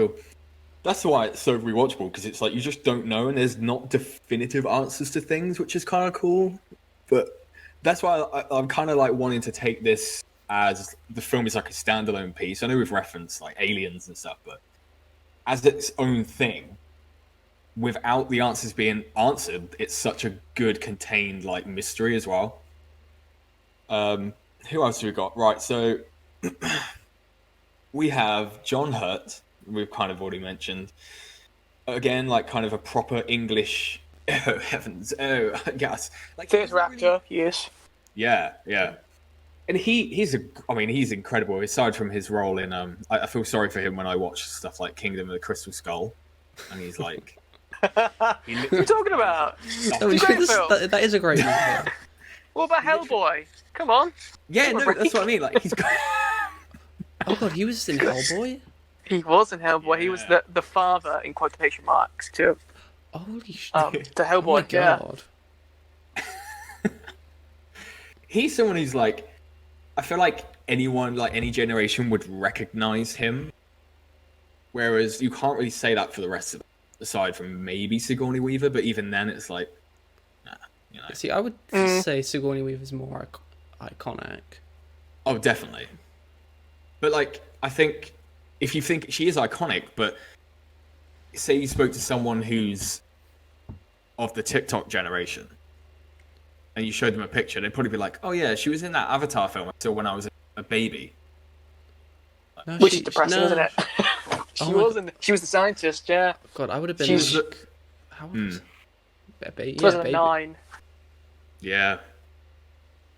that's why it's so rewatchable, because it's you just don't know, and there's not definitive answers to things, which is kind of cool. But that's why I'm kind of wanting to take this as the film is a standalone piece. I know we've referenced aliens and stuff, but as its own thing, without the answers being answered, it's such a good contained mystery as well. Who else have we got? Right, so we have John Hurt, we've kind of already mentioned. Again, kind of a proper English, oh heavens, oh yes. Theatre actor, yes. Yeah. And he's incredible, aside from his role in, I feel sorry for him when I watch stuff like Kingdom of the Crystal Skull, and he's like... What are you talking about? That is a great movie. What about Hellboy? Come on. Yeah, no, that's what I mean. He's got... Oh god, he was in Hellboy? He was in Hellboy. Yeah. He was the father, in quotation marks, to... Holy shit. To Hellboy, oh my god. He's someone who's I feel like anyone, any generation would recognize him. Whereas you can't really say that for the rest of them, aside from maybe Sigourney Weaver, but even then it's nah, See, I would say Sigourney Weaver's more iconic. Oh, definitely. But I think if you think she is iconic, but say you spoke to someone who's of the TikTok generation, and you showed them a picture, they'd probably be like, "Oh yeah, she was in that Avatar film I saw when I was a baby." No, which is depressing, isn't it? She was the scientist, yeah. God, I would have been. How old was it? 2009. Yeah.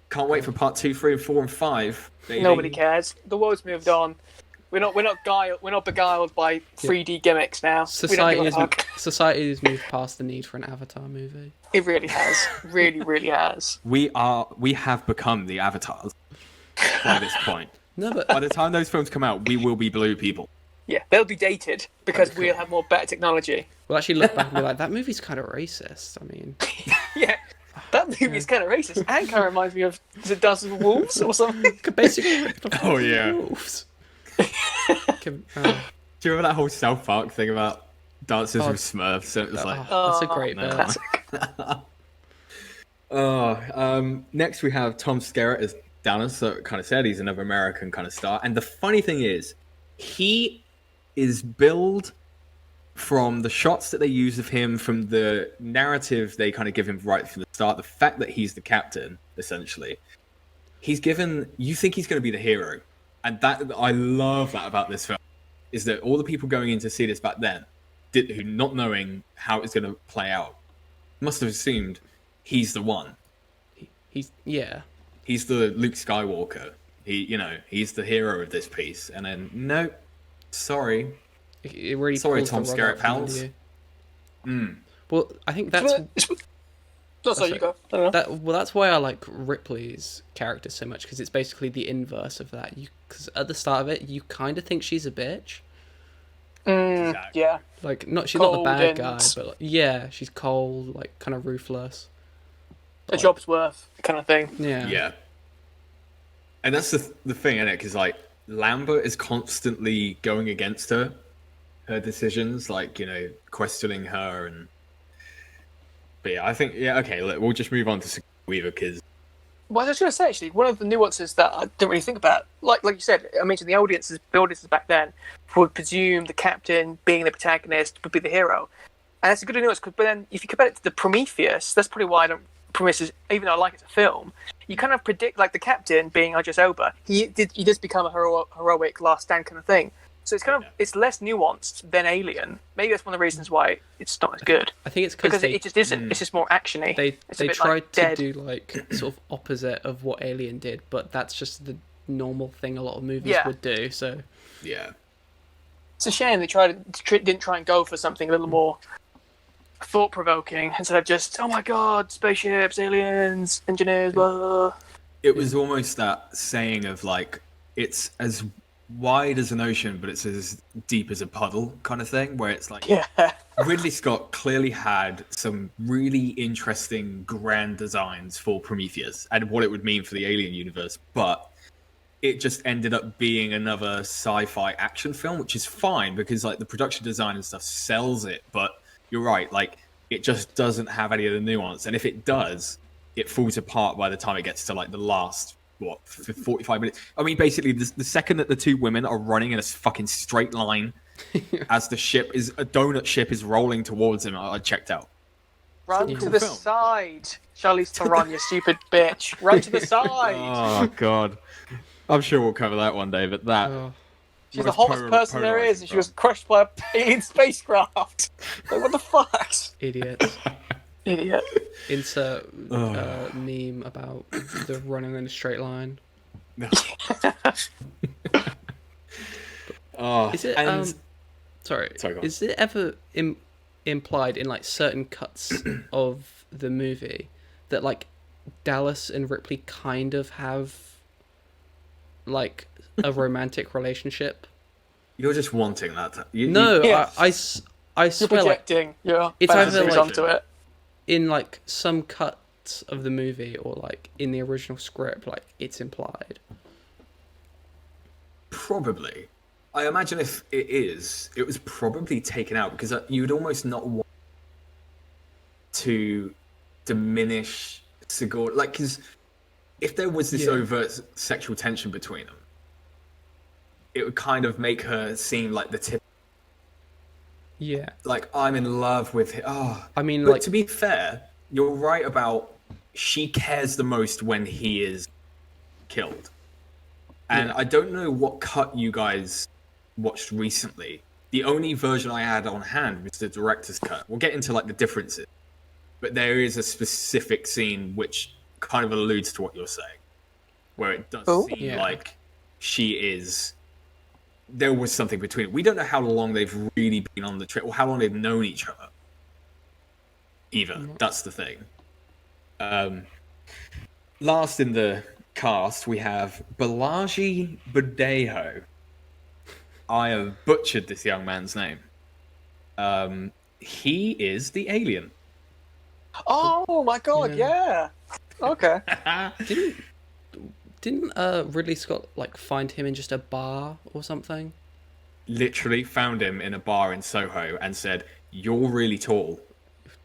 Can't wait for part 2, 3, and 4, and 5. Baby. Nobody cares. The world's moved on. We're not beguiled by 3D gimmicks now. Society has moved past the need for an Avatar movie. It really has. Really, really has. We have become the avatars by this point. No, but by the time those films come out, we will be blue people. Yeah, they'll be dated because we'll have better technology. We'll actually look back and be like, that movie's kind of racist. I mean, yeah, that movie's kind of racist. And kind of reminds me of Dance with Wolves or something. Basically, oh yeah. Wolves. Do you remember that whole South Park thing about Dances with Smurfs? So it was that's a great bit. Next we have Tom Skerritt as Downer, so kind of said he's another American kind of star. And the funny thing is, he is billed from the shots that they use of him, from the narrative they kind of give him right from the start, the fact that he's the captain, essentially. He's given, you think he's going to be the hero. And that, I love that about this film, is that all the people going in to see this back then, who not knowing how it's going to play out, must have assumed he's the one. He's the Luke Skywalker. He's the hero of this piece. And then, no, sorry. It really sorry, Tom Skerritt pals. Well, I think that's... sorry, you go. I don't know. That's why I like Ripley's character so much, because it's basically the inverse of that. Because at the start of it, you kind of think she's a bitch. Exactly. Yeah. She's not the bad guy, but she's cold, kind of ruthless. A job's worth kind of thing. Yeah. Yeah. And that's the thing, isn't it? Because Lambert is constantly going against her, her decisions, like, questioning her. But yeah, I think, okay, look, we'll just move on to Weaver, because... Well, I was going to say, actually, one of the nuances that I didn't really think about, like you said, I mentioned the audiences back then would presume the captain, being the protagonist, would be the hero. And that's a good nuance, but then if you compare it to the Prometheus, that's probably why I don't... Prometheus, even though I like it as a film, you kind of predict, like, the captain being Idris Elba, he does become a heroic last stand kind of thing. So it's kind of it's less nuanced than Alien. Maybe that's one of the reasons why it's not as good. I think it's because it just isn't. It's just more actiony. They tried to do like sort of opposite of what Alien did, but that's just the normal thing a lot of movies would do. So yeah, it's a shame they didn't try and go for something a little more thought-provoking instead of just, oh my god, spaceships, aliens, engineers, blah. It was almost that saying of like, it's as wide as an ocean, but it's as deep as a puddle kind of thing, where it's like, Ridley Scott clearly had some really interesting grand designs for Prometheus and what it would mean for the Alien universe, but it just ended up being another sci-fi action film, which is fine because like the production design and stuff sells it, but you're right, like it just doesn't have any of the nuance, and if it does, it falls apart by the time it gets to like the last 45 minutes. I mean, basically, the second that the two women are running in a fucking straight line as a donut ship is rolling towards him, I checked out. Run to the side, Charlize Theron, you stupid bitch. Run to the side. Oh, God. I'm sure we'll cover that one day, but that... She's the hottest person there is, and she was crushed by an alien spacecraft. Like, what the fuck? Idiot. Idiot. Insert meme about the running in a straight line. Is it? Sorry. Is it ever implied in like certain cuts of the movie that like Dallas and Ripley kind of have like a romantic relationship? You're just wanting that. I swear, you're projecting. Like, it's either like onto it. In like some cuts of the movie or like in the original script, like it's implied. Probably. I imagine if it was probably taken out because you would almost not want to diminish Sigourney. Like, because if there was this overt sexual tension between them, it would kind of make her seem like the tip. Yeah. Like, I'm in love with him. I mean, but like, to be fair, you're right about she cares the most when he is killed. And I don't know what cut you guys watched recently. The only version I had on hand was the director's cut. We'll get into, like, the differences. But there is a specific scene which kind of alludes to what you're saying. Where it does seem like she is... There was something between them. We don't know how long they've really been on the trip or how long they've known each other. Either. That's the thing. Last in the cast, we have Balaji Budejo. I have butchered this young man's name. He is the alien. Oh my god, yeah. Okay. Didn't Ridley Scott like find him in just a bar or something? Literally found him in a bar in Soho and said, "You're really tall.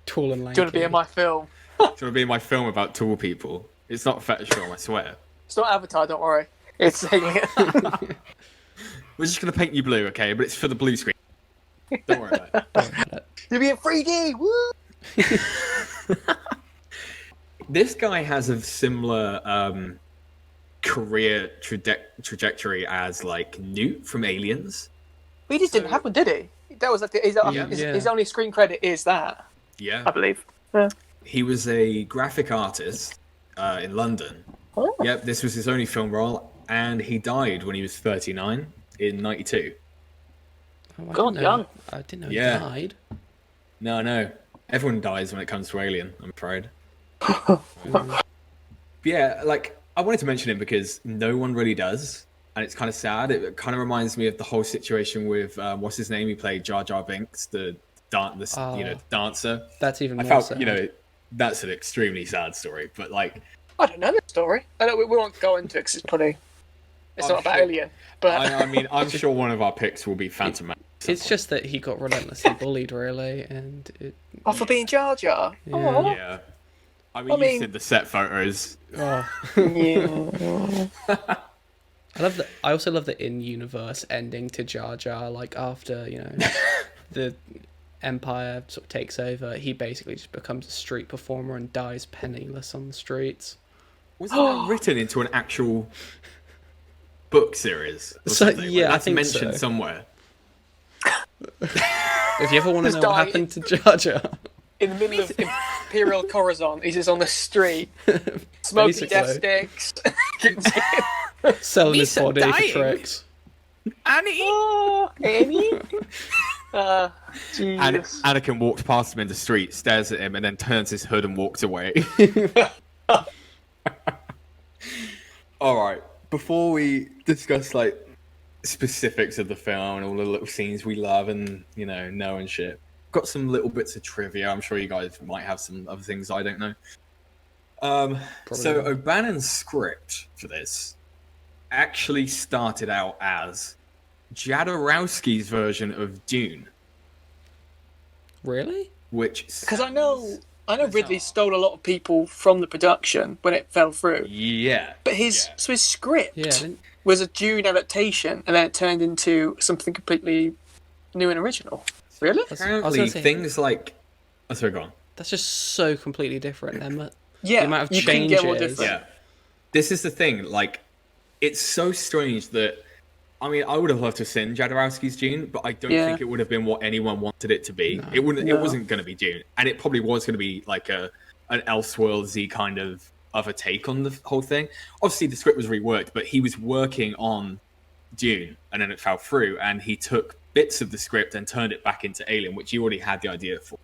Tall and lanky. Do you want to be in my film? Do you want to be in my film about tall people? It's not a fetish film, I swear. It's not Avatar, don't worry. It's Alien." We're just going to paint you blue, okay? But it's for the blue screen. Don't worry about it. You'll be in 3D! Woo! This guy has a similar career trajectory as, like, Newt from Aliens. But he just didn't have one, did he? That was like his only screen credit is that. Yeah. I believe. Yeah. He was a graphic artist in London. Oh. Yep, this was his only film role, and he died when he was 39 in 92. Oh, God, young. I didn't know he died. No. Everyone dies when it comes to Alien, I'm afraid. Yeah, like, I wanted to mention him because no one really does, and it's kind of sad. It kind of reminds me of the whole situation with, what's his name? He played Jar Jar Binks, the dancer. That's even more sad. That's an extremely sad story, but, like... I don't know the story. I know we won't go into it because it's pretty... It's I'm not about sure- Alien, but I mean, I'm sure one of our picks will be Phantom Man. It's just that he got relentlessly bullied, really, and for being Jar Jar. Yeah. Aw. Yeah. I mean, you've seen the set photos. oh. Yeah. I also love the in-universe ending to Jar Jar. Like after the Empire sort of takes over, he basically just becomes a street performer and dies penniless on the streets. Wasn't that written into an actual book series? Or So, something? yeah, I that's think mentioned so. somewhere. If you ever want to Just know what die- happened to Jar Jar, In the middle of Imperial Coruscant, he's just on the street, smoking death sticks. selling his Misa body dying. for tricks. Annie! Oh, Annie. And Jesus. Anakin walks past him in the street, stares at him, and then turns his hood and walks away. All right. Before we discuss like specifics of the film and all the little scenes we love and know and shit, got some little bits of trivia. I'm sure you guys might have some other things I don't know. So not. O'Bannon's script for this actually started out as Jodorowsky's version of Dune, Really? which Because I know Ridley stole a lot of people from the production when it fell through. Yeah. But his script Yeah. I didn't- was a Dune adaptation, and then it turned into something completely new and original. Really? I was Apparently, gonna say, things like... Oh, sorry, go on. that's just so completely different. The Yeah. amount of you couldn't get more changes. different. Yeah. This is the thing, like, it's so strange that... I mean, I would have loved to have seen Jodorowsky's Dune, but I don't think it would have been what anyone wanted it to be. It wasn't going to be Dune. And it probably was going to be, like, an Elseworlds-y kind of other take on the whole thing. Obviously, the script was reworked, but he was working on Dune, and then it fell through, and he took bits of the script and turned it back into Alien, which he already had the idea for.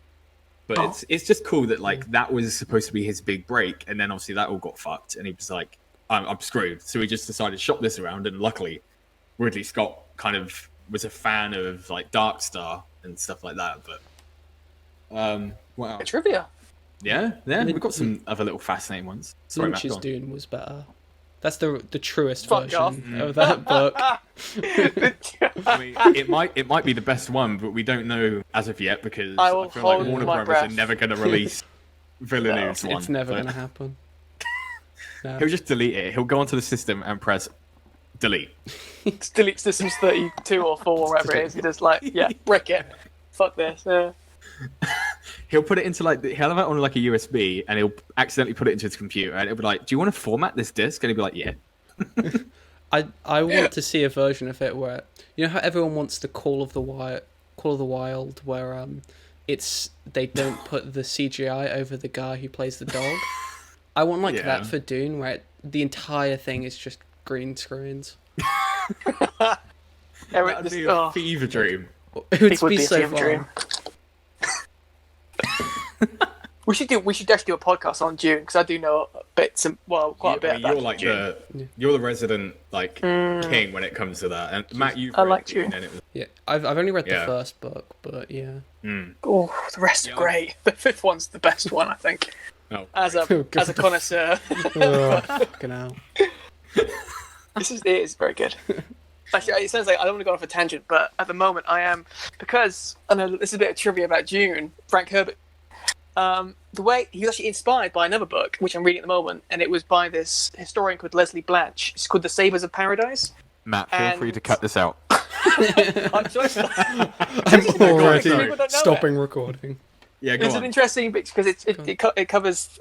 But it's just cool that like that was supposed to be his big break, and then obviously that all got fucked, and he was like, I'm screwed. So he just decided to shop this around, and luckily Ridley Scott kind of was a fan of like Dark Star and stuff like that. But wow, Trivia. yeah, we've got some other little fascinating ones. Sorry, Matt, Lynch's go on. Dune was better. That's the truest Fuck version off. of that book. I mean, it might be the best one, but we don't know as of yet because I will feel like hold Warner my Brothers are breath. never going to release Villeneuve's one. It's never but going to happen. No. He'll just delete it. He'll go onto the system and press delete. Just delete Systems 32 or 4 or whatever it is. He just brick it. Fuck this. He'll put it into he'll have it on like a USB, and he'll accidentally put it into his computer, and it'll be like, "Do you want to format this disc?" And he'll be like, "Yeah." I want to see a version of it where how everyone wants the Call of the Wild, where they don't put the CGI over the guy who plays the dog. I want that for Dune, where the entire thing is just green screens. That'd be a fever dream. It would would be be a so fever fun. dream. We should actually do a podcast on Dune because I do know quite a bit about You're like Dune. you're the resident king when it comes to that. And Matt, you've I read like Dune, Dune. and it was Yeah, I've only read the Yeah. first book, but yeah. Oh, the rest are great. The fifth one's the best one, I think. oh, As a Oh, God. connoisseur, Oh, fucking hell. it is very good. Actually, it sounds like I don't want to go off a tangent, but at the moment I am, because I know this is a bit of trivia about Dune. Frank Herbert, the way he was actually inspired by another book which I'm reading at the moment, and it was by this historian called Leslie Blanch. It's called The Sabers of Paradise. Matt, feel And- free to cut this out. I'm sorry. I'm already People don't know stopping recording. Yeah, go It's on. an interesting bit because it covers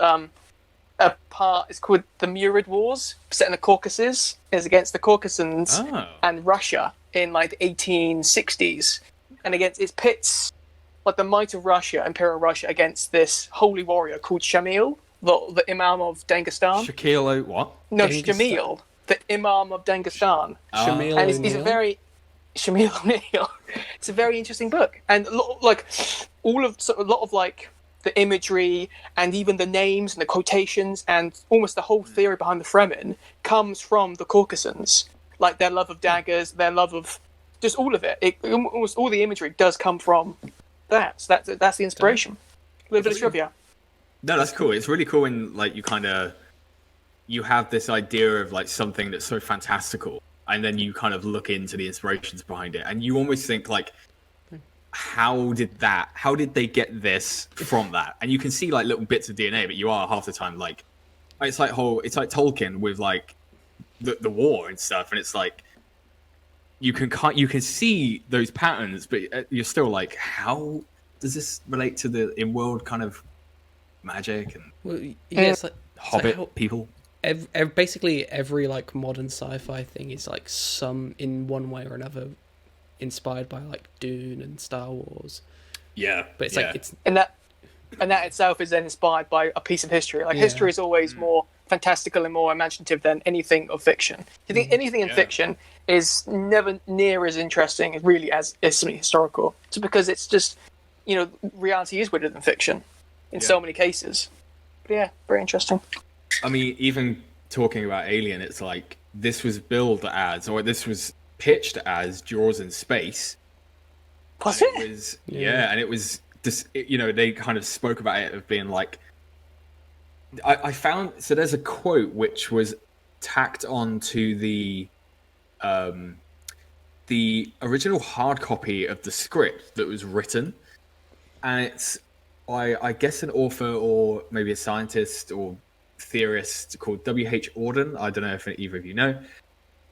a part. It's called the Murid Wars, set in the Caucasus. It's against the Caucasians Oh. and Russia in like the 1860s, and it pits like the might of Russia, Imperial Russia, against this holy warrior called Shamil, the Imam of Dangestan. Shaquille, what? No, Dangestan. Shamil, the Imam of Dangestan. Shamil And he's a O'Neill? very Shamil O'Neill. It's a very interesting book, and a lot of like the imagery and even the names and the quotations and almost the whole theory behind the Fremen comes from the Caucasians, like their love of daggers, their love of just all of it. Almost all the imagery does come from that. So that's the inspiration. A little bit of trivia. No, that's cool. It's really cool when you have this idea of like something that's so fantastical, and then you kind of look into the inspirations behind it, and you almost think like, how did they get this from that? And you can see like little bits of DNA, but you are half the time like, it's like Tolkien with like the war and stuff, and it's like you can see those patterns, but you're still like, how does this relate to the in-world kind of magic and it's like Hobbit like people? Basically every like modern sci-fi thing is like some in one way or another inspired by like Dune and Star Wars. Yeah, but it's like it's and that itself is then inspired by a piece of history. Like history is always more fantastical and more imaginative than anything of fiction. I think anything in fiction is never near as interesting really as something historical. It's because it's just, reality is weirder than fiction in so many cases. But yeah, very interesting. I mean, even talking about Alien, it's like this was billed as, or this was pitched as Jaws in space. Was it? It was, and it was just, they kind of spoke about it of being like, I found, so there's a quote which was tacked on to the original hard copy of the script that was written, and it's I guess an author or maybe a scientist or theorist called W.H. Auden. I don't know if either of you know,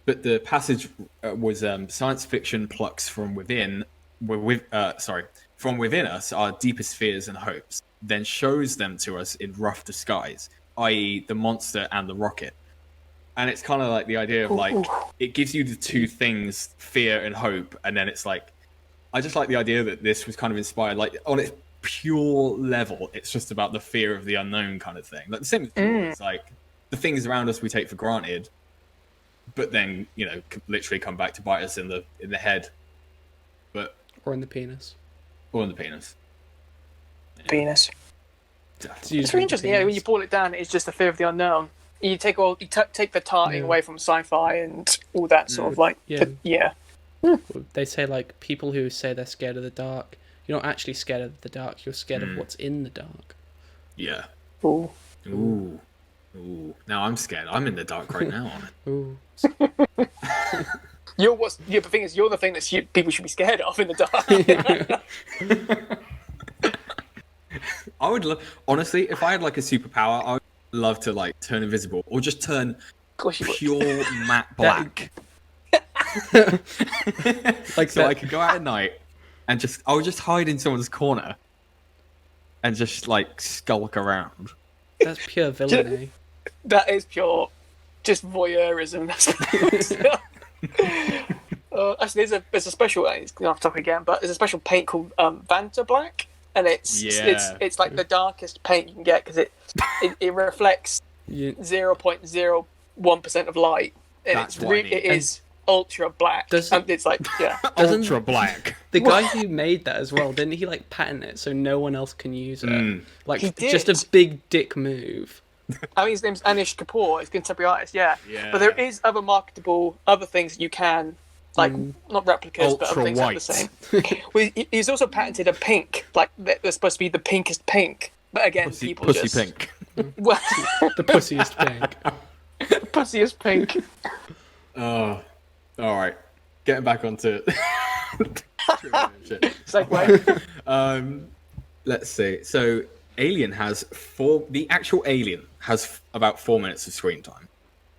but the passage was science fiction plucks from within, from within us our deepest fears and hopes, then shows them to us in rough disguise, i.e. the monster and the rocket. And it's kind of like the idea of like, it gives you the two things, fear and hope, and then it's like, I just like the idea that this was kind of inspired, like on its pure level, it's just about the fear of the unknown kind of thing. Like the same as it's like the things around us we take for granted, but then literally come back to bite us in the head, or in the penis, penis. It's really interesting. When you boil it down, it's just the fear of the unknown. You take take the tarting away from sci-fi and all that sort of like They say like people who say they're scared of the dark, you're not actually scared of the dark, you're scared of what's in the dark. Yeah. Ooh. Now I'm scared. I'm in the dark right now on it. Ooh. The thing is, you're the thing that people should be scared of in the dark. I would honestly, if I had like a superpower, I would love to like turn invisible or just turn pure matte black. Like so I could go out at night and I would just hide in someone's corner and just like skulk around. That's pure villainy. That is pure just voyeurism. Actually, there's a special, it's off topic again, but there's a special paint called Vanta Black, and it's like the darkest paint you can get because it reflects 0.01% of light, and it is ultra black. It's like ultra black. The guy who made that as well, didn't he like patent it so no one else can use it? Like just a big dick move. I mean, his name's Anish Kapoor. He's a contemporary artist, yeah. But there is other marketable things you can, like not replicas, ultra but other things white. that are the same. Well, he's also patented a pink, like they're supposed to be the pinkest pink. But again, people pussy just pink. Well, The pussiest pink. the pussiest pink. Oh, all right. Getting back onto Segue. Let's see. So, the actual Alien has about 4 minutes of screen time,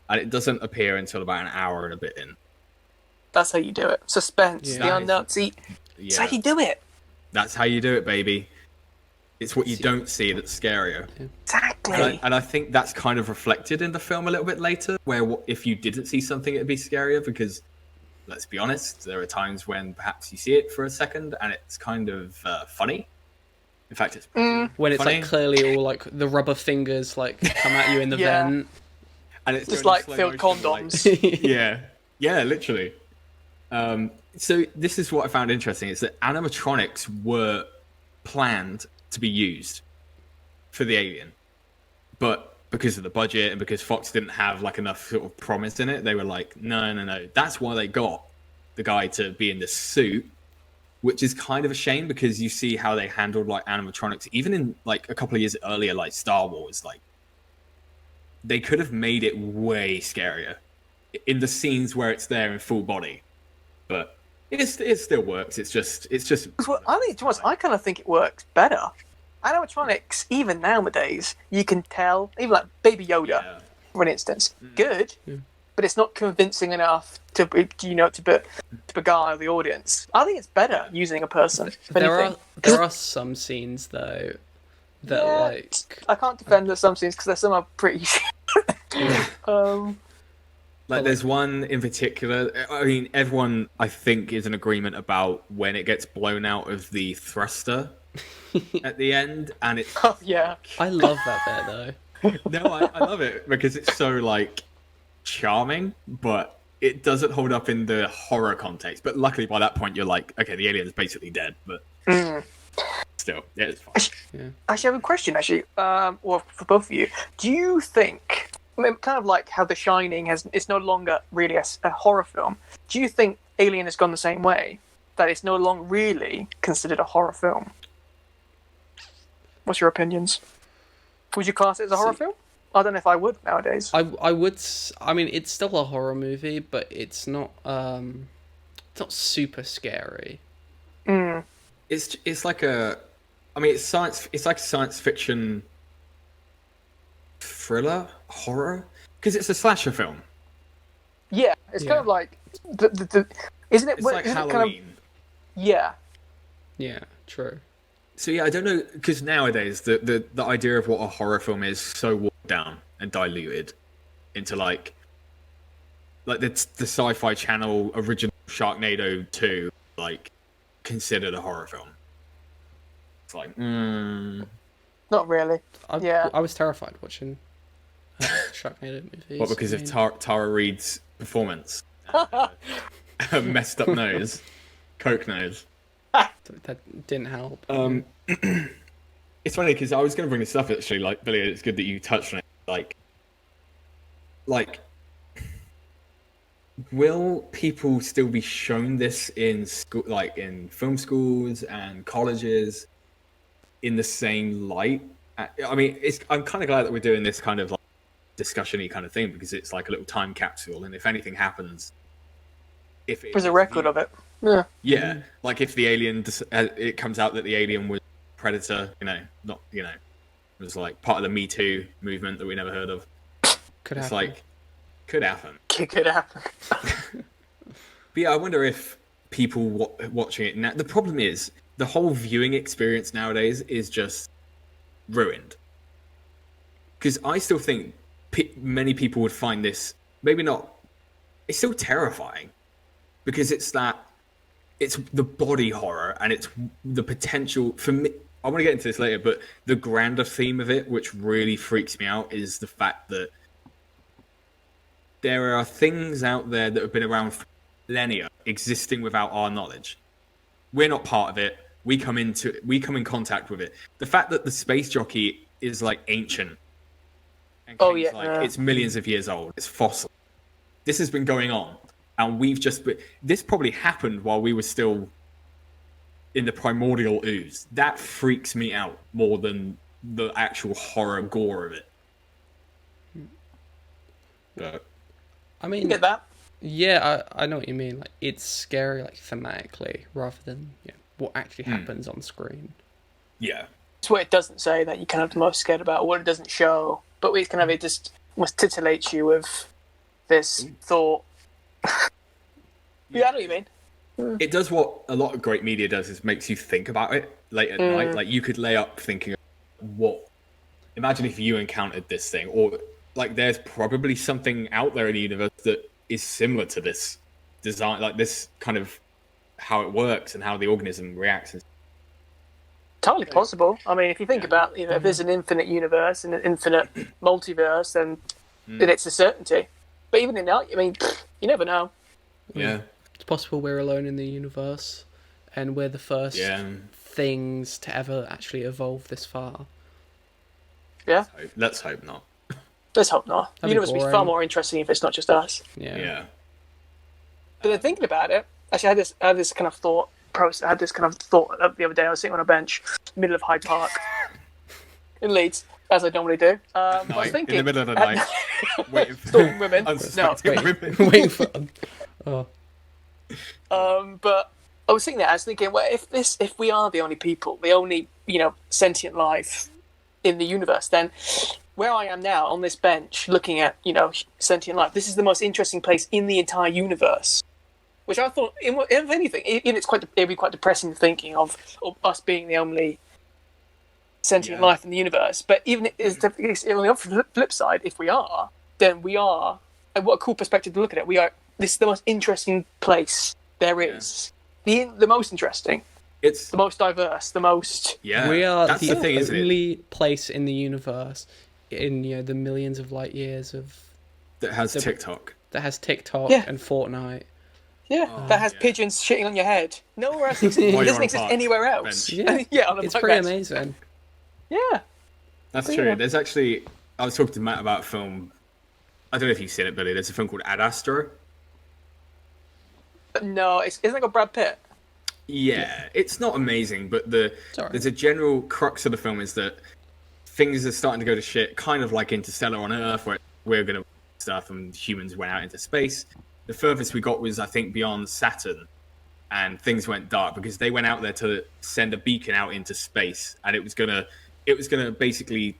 and it doesn't appear until about an hour and a bit in. That's how you do it. Suspense, the unknown. See, that's how you do it. That's how you do it, baby. It's what you don't see that's scarier. Exactly. And I think that's kind of reflected in the film a little bit later, where if you didn't see something, it'd be scarier because, let's be honest, there are times when perhaps you see it for a second and it's kind of funny. In fact, it's when it's funny. like clearly all like the rubber fingers like come at you in the vent, and it's just like filled condoms. Like, yeah, literally. So this is what I found interesting: is that animatronics were planned to be used for the Alien, but because of the budget and because Fox didn't have like enough sort of promise in it, they were like, no. That's why they got the guy to be in this suit, which is kind of a shame because you see how they handled like animatronics, even in like a couple of years earlier, like Star Wars, like they could have made it way scarier. in the scenes where it's there in full body, but it still works. It's just. Well, I think, to be honest, I kind of think it works better. Animatronics, even nowadays, you can tell, even like Baby Yoda, for an instance, good, but it's not convincing enough to beguile the audience. I think it's better using a person. There are some scenes though that like I can't defend some scenes because some are pretty. Like there's one in particular. I mean, everyone I think is in agreement about when it gets blown out of the thruster at the end, and it's. Oh yeah. I love that bit though. No, I love it because it's so like charming, but it doesn't hold up in the horror context. But luckily, by that point, you're like, okay, the alien is basically dead, but still, yeah, it's fine. Actually, I have a question. Actually, well, for both of you, do you think, I mean, kind of like how The Shining it's no longer really a horror film? Do you think Alien has gone the same way? That it's no longer really considered a horror film? What's your opinions? Would you class it as a horror film? I don't know if I would nowadays. I would. I mean, it's still a horror movie, but it's not super scary. It's like a. I mean, it's like a science fiction thriller horror because it's a slasher film. Yeah, it's kind of like the isn't it? It's like isn't Halloween. It kind of, yeah. Yeah, true. So yeah, I don't know because nowadays the idea of what a horror film is so watered down and diluted into like the Sci-Fi Channel original Sharknado 2 like considered a horror film. It's like Not really. I was terrified watching Sharknado movies. What, because of Tara Reid's performance? A messed up nose, coke nose. That didn't help. It's funny because I was going to bring this up actually. Like, Billy, it's good that you touched on it. Like, will people still be shown this in school, like in film schools and colleges, in the same light? I mean, I'm kind of glad that we're doing this kind of like discussion-y kind of thing because it's like a little time capsule, and if anything happens, there's a record of it. Yeah, like if the alien, it comes out that the alien was a predator, was like part of the Me Too movement that we never heard of. Could happen. Could happen. But yeah, I wonder if people watching it now. The problem is the whole viewing experience nowadays is just ruined. Because I still think many people would find this maybe not. It's still terrifying because it's the body horror and it's the potential for me. I want to get into this later, but the grander theme of it, which really freaks me out, is the fact that there are things out there that have been around for millennia existing without our knowledge. We're not part of it. We come in contact with it. The fact that the space jockey is like ancient. And it's millions of years old. It's fossil. This has been going on. And this probably happened while we were still in the primordial ooze. That freaks me out more than the actual horror gore of it. But, I mean, you get that? Yeah, I know what you mean. Like, it's scary, like thematically, rather than what actually happens on screen. Yeah, it's what it doesn't say that you're kind of the most scared about, what it doesn't show. But it kind of it just almost titillates you with this thought. Yeah, I know what you mean. It does what a lot of great media does, is makes you think about it late at night. Like, you could lay up thinking, imagine if you encountered this thing, or like there's probably something out there in the universe that is similar to this design, like this kind of how it works and how the organism reacts. Totally possible. I mean, if you think about, if there's an infinite universe and an infinite multiverse, then it's a certainty. But even in that, I mean, you never know. Yeah. It's possible we're alone in the universe, and we're the first things to ever actually evolve this far. Yeah. Let's hope not. Let's hope not. The universe would be far more interesting if it's not just us. Yeah. But then thinking about it, actually, I had this kind of thought the other day. I was sitting on a bench, middle of Hyde Park, in Leeds, as I normally do. I was thinking, in the middle of the night. Waiting for Stalking women. unsuspecting women. Waiting for. Oh. But I was thinking that. I was thinking, well, if we are the only people, the only sentient life in the universe, then where I am now on this bench, looking at sentient life, this is the most interesting place in the entire universe. Which I thought, if anything, it'd be quite depressing thinking of us being the only sentient life in the universe. But even on the flip side, if we are, then we are. And what a cool perspective to look at it. We are. This is the most interesting place there is. The most interesting. It's the most diverse. The most. Yeah, we are that's the thing, isn't it? only place in the universe in the millions of light years of that has TikTok. That has TikTok and Fortnite. Yeah, that has pigeons shitting on your head. Nowhere else exists. It doesn't exist anywhere else. Yeah, on a it's pretty amazing. Yeah. That's true. There's actually... I was talking to Matt about a film... I don't know if you've seen it, Billy. There's a film called Ad Astra. No, isn't it got Brad Pitt? Yeah, it's not amazing, but there's a general crux of the film is that things are starting to go to shit, kind of like Interstellar on Earth, where we're going to stuff and humans went out into space. The furthest we got was, I think, beyond Saturn, and things went dark because they went out there to send a beacon out into space, and it was gonna basically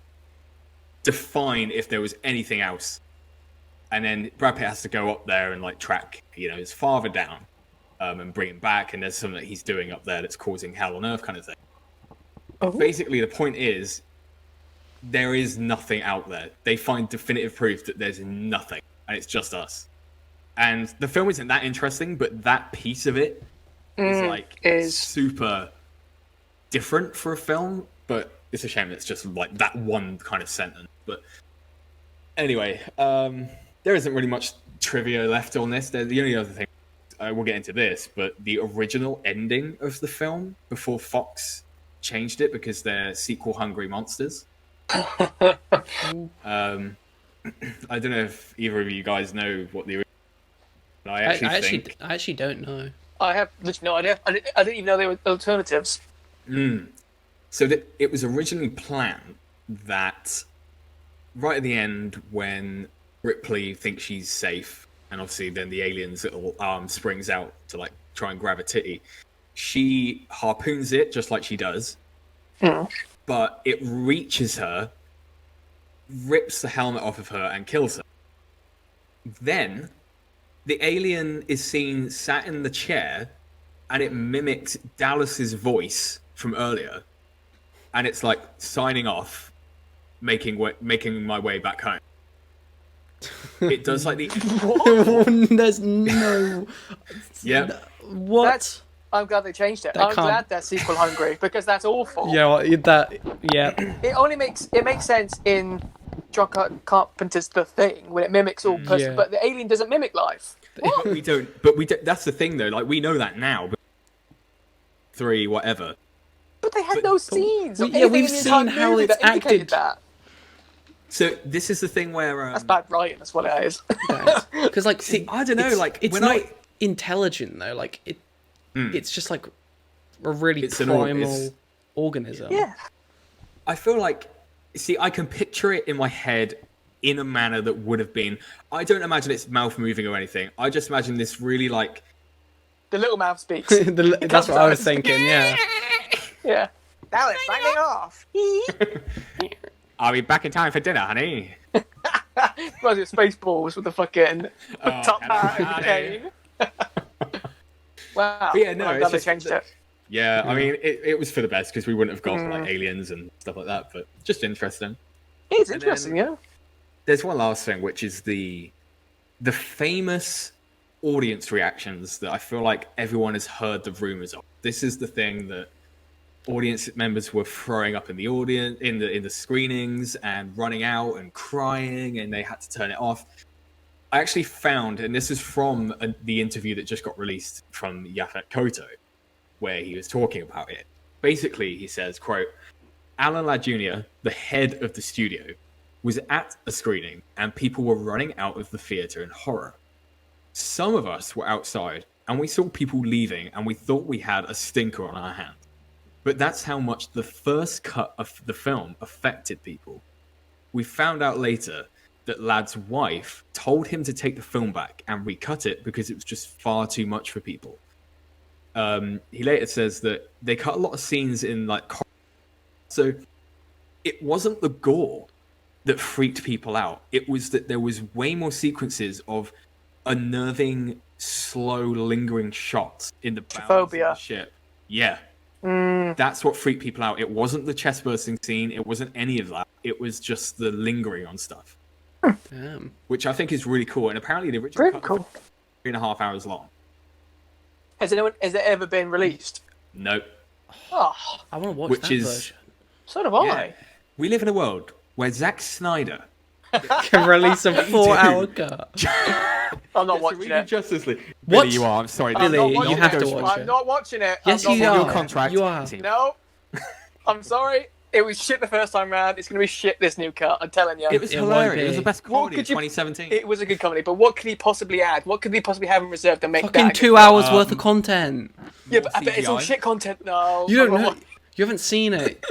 define if there was anything else. And then Brad Pitt has to go up there and track his father down, and bring him back. And there's something that he's doing up there that's causing hell on Earth, kind of thing. Oh. Basically, the point is there is nothing out there. They find definitive proof that there's nothing, and it's just us. And the film isn't that interesting, but that piece of it is super different for a film. But it's a shame it's just that one kind of sentence. But anyway, there isn't really much trivia left on this. The only other thing, we'll get into this, but the original ending of the film before Fox changed it because they're sequel-hungry monsters. I don't know if either of you guys know what the I actually don't know. I have literally no idea. I didn't even know there were alternatives. So it was originally planned that right at the end, when Ripley thinks she's safe, and obviously then the alien's little arm springs out to try and grab a titty, she harpoons it just like she does, but it reaches her, rips the helmet off of her, and kills her. Then the alien is seen sat in the chair, and it mimics Dallas's voice from earlier, and it's signing off, making my way back home. It does the what? There's no. Yeah. What? I'm glad they changed it. I'm glad they're sequel hungry because that's awful. Yeah, Yeah. It makes sense in John Carpenter's The Thing when it mimics all person, but the alien doesn't mimic life. But we don't. But we. That's the thing, though. We know that now. But 3, whatever. But they had no scenes. We've seen how it's acted. That. So this is the thing where that's bad writing. That's what it is. Because I don't know. It's not intelligent though. It's just a really primal organism. Yeah. I feel I can picture it in my head in a manner that would have been. I don't imagine its mouth moving or anything. I just imagine this really the little mouth speaks. That's what I was thinking. Yeah. Yeah. Now it's signing off. Are we back in time for dinner, honey? Was it Spaceballs with the fucking top hat and cane? Wow. But yeah, no, I'm glad they changed it. Yeah, I mean, it was for the best because we wouldn't have got aliens and stuff like that, but just interesting. It's interesting, yeah. There's one last thing, which is the famous audience reactions that I feel like everyone has heard the rumors of. This is the thing that audience members were throwing up in the audience in the screenings and running out and crying, and they had to turn it off. I actually found, and this is from the interview that just got released from Yaphet Kotto, where he was talking about it. Basically, he says, quote, Alan Ladd Jr., the head of the studio, was at a screening and people were running out of the theatre in horror. Some of us were outside and we saw people leaving and we thought we had a stinker on our hands. But that's how much the first cut of the film affected people. We found out later that Lad's wife told him to take the film back and recut it because it was just far too much for people. He later says that they cut a lot of scenes in like, so it wasn't the gore that freaked people out. It was that there was way more sequences of unnerving, slow, lingering shots in the bowels of the ship. Yeah. That's what freaked people out. It wasn't the chest bursting scene. It wasn't any of that. It was just the lingering on stuff. Damn. Which I think is really cool. And apparently the original cut was 3.5 hours long. Has it ever been released? Nope. Oh, I want to watch that version. So do I. We live in a world where Zack Snyder can release a 4-hour cut. I'm not watching it. Justice League. What? Billy, you are. I'm sorry. Billy, you have to watch it. I'm not watching it. Yes, you are. Your contract. You are. No. I'm sorry. It was shit the first time round. It's going to be shit this new cut. I'm telling you. It was hilarious. It was the best comedy of 2017. It was a good comedy, but what could he possibly add? What could he possibly have in reserve to make fucking that 2 hours worth of content? Yeah, but I bet it's all shit content. No. You don't know. You haven't seen it.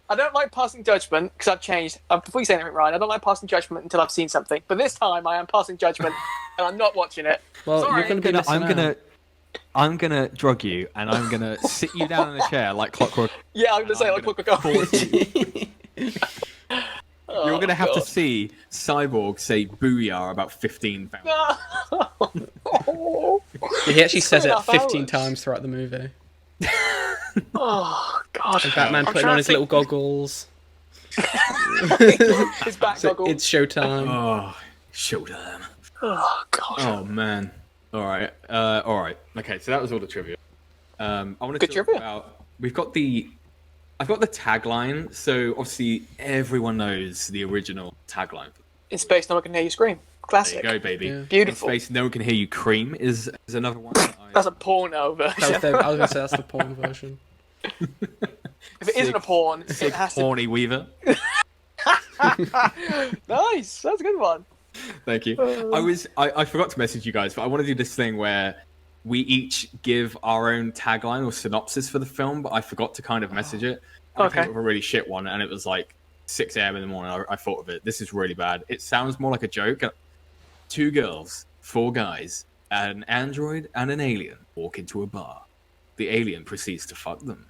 I don't like passing judgment because I've changed. Before you say anything, Ryan, I don't like passing judgment until I've seen something. But this time, I am passing judgment, and I'm not watching it. Well, sorry. you're going to be missing I'm gonna drug you, and I'm gonna sit you down in a chair like Clockwork. Yeah, I'm gonna say like Clockwork Orange. You're gonna have to see Cyborg say "booyah" about 15,000. He actually says it 15 hours. times throughout the movie. Oh God! And Batman putting on his little goggles. His back So goggles. it's showtime. Oh, showtime. Oh God! Oh man. All right. Okay, so that was all the trivia. I want to Good talk trivia. about. I've got the tagline. So obviously everyone knows the original tagline. In space, no one can hear you scream. Classic. There you go, baby. Yeah. Beautiful. In space, no one can hear you. Cream is another one. That's a porno version. I was going to say that's the porn version. If it isn't a porn, it has to. Horny Weaver. Nice. That's a good one. Thank you. I forgot to message you guys, but I want to do this thing where we each give our own tagline or synopsis for the film, but I forgot to kind of message it. I came up with a really shit one, and it was like 6 a.m. in the morning. I thought of it. This is really bad. It sounds more like a joke. 2 girls, 4 guys, an android and an alien walk into a bar. The alien proceeds to fuck them.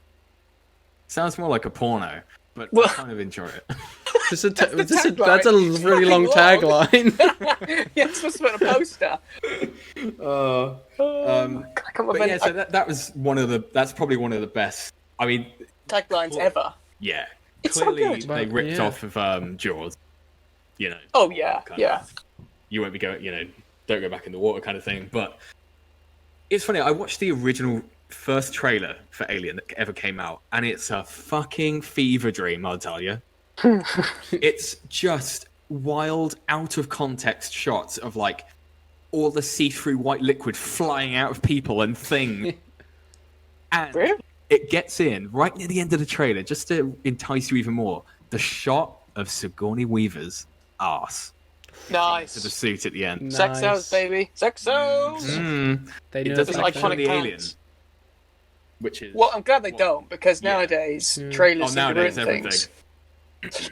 Sounds more like a porno, but I kind of enjoy it. That's a really long tagline. Yeah, it's supposed to put a poster. But yeah, so that was that's probably one of the best. I mean, taglines ever. Yeah, It's clearly so good. they ripped off of Jaws. You know. Oh yeah, yeah. You won't be going. You know, don't go back in the water, kind of thing. But it's funny. I watched the original first trailer for Alien that ever came out, and it's a fucking fever dream. I'll tell you. It's just wild, out of context shots of like all the see-through white liquid flying out of people and things. And Really? it gets in right near the end of the trailer, just to entice you even more. The shot of Sigourney Weaver's ass to the Nice. suit at the end. Nice. Sex cells, baby. Sex cells. They It know doesn't like that. iconic the pants. Alien, which is Well, I'm glad they don't because Yeah. nowadays trailers seem to ruin nowadays everything. things.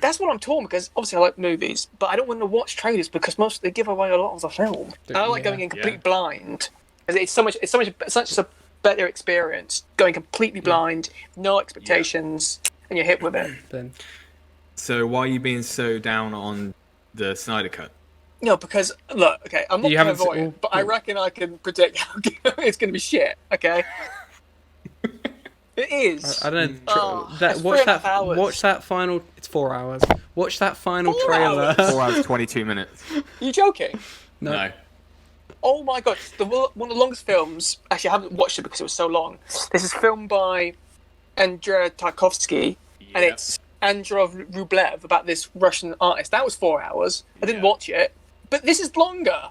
That's what I'm torn because obviously I like movies, but I don't want to watch trailers because they give away a lot of the film. And I like going in completely blind. 'Cause it's such a better experience going completely blind, no expectations, and you're hit with it. Then So why are you being so down on the Snyder Cut? No, because look, okay, I'm not You haven't clairvoyant, but I reckon I can predict how it's going to be shit. Okay, it is. I don't know. Oh, that it's watch 3.5 that. hours. Watch that final. It's 4 hours. Watch that final 4 trailer. hours? 4 hours 22 minutes. Are you joking? No. Oh my god, one of the longest films. Actually, I haven't watched it because it was so long. This is filmed by Andrei Tarkovsky, and Yep. it's Androv Rublev about this Russian artist. That was 4 hours. I didn't watch it, but this is longer.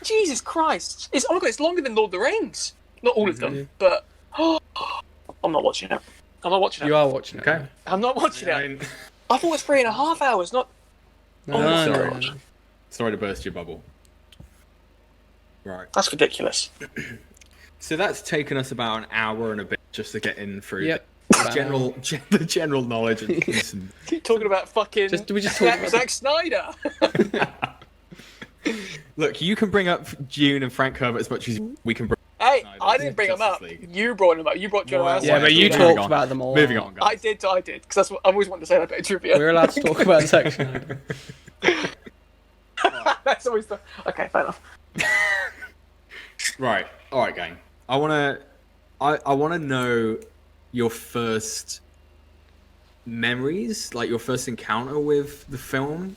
Jesus Christ! Oh my god, it's longer than Lord of the Rings. Not all of them, but I'm not watching it. I'm not watching it. You are watching it. Okay. I'm not watching I it. mean, I thought it was 3.5 hours, not. No, Oh, no, sorry. no, no. sorry to burst your bubble. Right. That's ridiculous. So that's taken us about an hour and a bit just to get in through. Yep. the general knowledge. And Keep talking about fucking Do we just talk about Zack Snyder. Look, you can bring up Dune and Frank Herbert as much as we can bring. Hey, Snyder I didn't bring them Justice up. League. You brought them up. You brought John Wilson. Yeah, but you Moving talked on. about them all. Moving on, guys. I did, because that's what I always wanted to say that bit of trivia. We're allowed to talk about Zack Snyder. That's always the... Okay, fair enough. Right. All right, gang. I wanna know your first memories, like your first encounter with the film.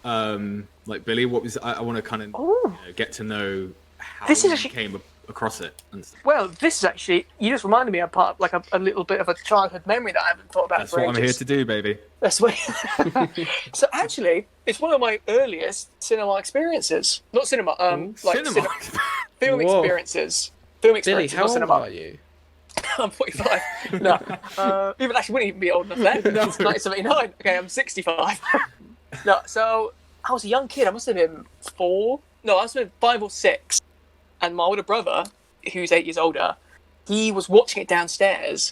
Like Billy, what was I want to kind of get to know how This is you actually- came across it and stuff. Well, this is actually... You just reminded me of part, like a little bit of a childhood memory that I haven't thought about That's for what I'm here ages. to do, baby. That's what... So actually, it's one of my earliest cinema experiences. Not cinema, like Cinema. film Whoa. experiences. Film Billy, experiences, how not old cinema. are you? I'm 45. No. Even actually wouldn't even be old enough then. It's 1979. Okay, I'm 65. No, so I was a young kid. I must have been 4. No, I must have been 5 or 6. And my older brother, who's 8 years older, he was watching it downstairs.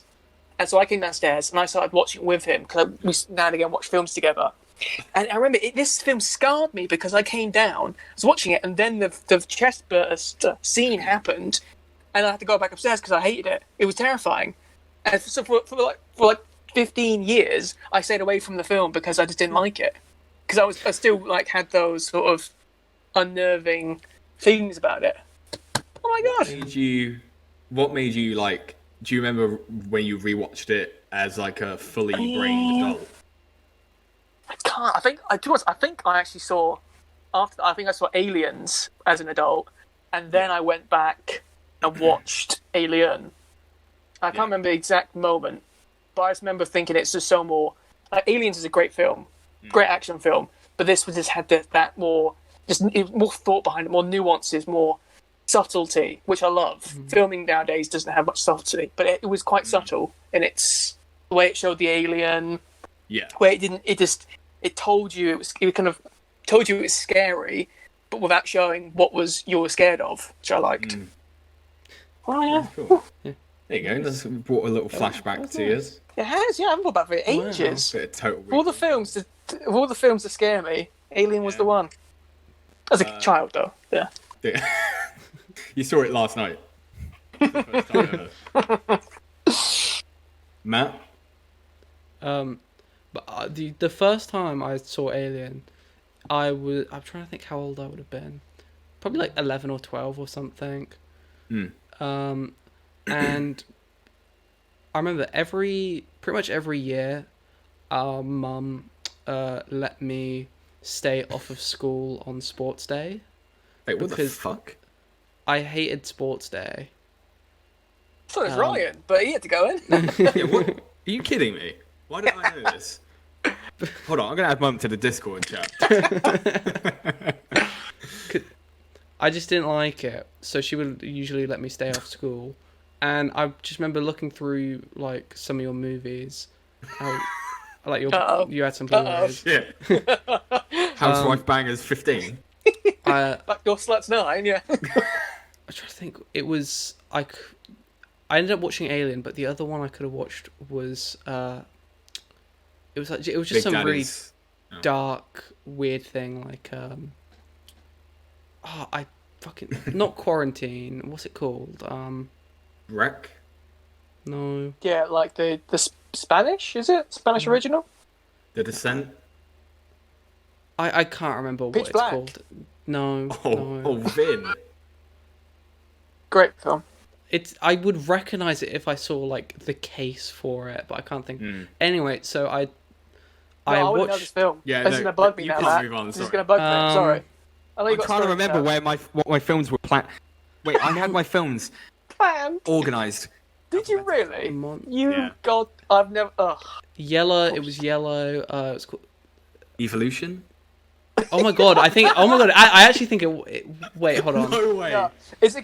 And so I came downstairs and I started watching it with him because we now and again watch films together. And I remember this film scarred me because I came down, I was watching it, and then the chest burst scene happened, and I had to go back upstairs because I hated it. It was terrifying. And so for like 15 years, I stayed away from the film because I just didn't like it. Because I still like had those sort of unnerving feelings about it. Oh my god! What made you like? Do you remember when you rewatched it as like a fully brained adult? I can't. I think I actually saw I saw Aliens as an adult, and then I went back and watched Alien. I can't remember the exact moment, but I just remember thinking it's just so more. Like, Aliens is a great film, great action film, but this just had that more thought behind it, more nuances, more subtlety, which I love. Filming nowadays doesn't have much subtlety, but it was quite subtle in its the way it showed the alien. Yeah. Where it told you it kind of told you it was scary, but without showing what you were scared of, which I liked. Oh yeah. Cool. There you go. That's brought a little flashback to you. It has, yeah, I haven't thought about it for ages. Bit of total. Of all the films that scare me, Alien was the one. As a child though. Yeah. Yeah. You saw it last night. The first time ever. Matt? But the first time I saw Alien, I'm trying to think how old I would have been. Probably like 11 or 12 or something. And I remember pretty much every year, our mum let me stay off of school on sports day. Wait, what the Because- fuck? I hated sports day. So does Ryan, but he had to go in. Yeah, what? Are you kidding me? Why don't I know this? Hold on, I'm gonna add Mum to the Discord chat. I just didn't like it, so she would usually let me stay off school. And I just remember looking through like some of your movies. Like you had some Blu-rays. Yeah. Housewife Bangers 15. Backdoor Sluts 9, yeah. I'm trying to think. It was I ended up watching Alien, but the other one I could have watched was it was just Big some Daddy's. really dark, weird thing like I fucking not Quarantine. What's it called? Wreck? No. Yeah, like the Spanish, is it? Spanish original? The Descent? I can't remember what Pitch it's Black. called. No. Oh, Vin. Great film. I would recognize it if I saw like the case for it, but I can't think. Anyway, so I I wouldn't know this watched. film. Yeah, This is gonna bug me you now, can't Matt. move on, This is sorry. gonna bug me. Sorry. I know you I'm got trying to stories remember now. what my films were planned. Wait, I had my films Planned. organised. Did you really? You Yeah. God, I've never. Ugh. Yellow. It was yellow. It was called. Evolution? Oh my god! I think. Oh my god! I actually think it. Wait, hold on. No way. Yeah. Is it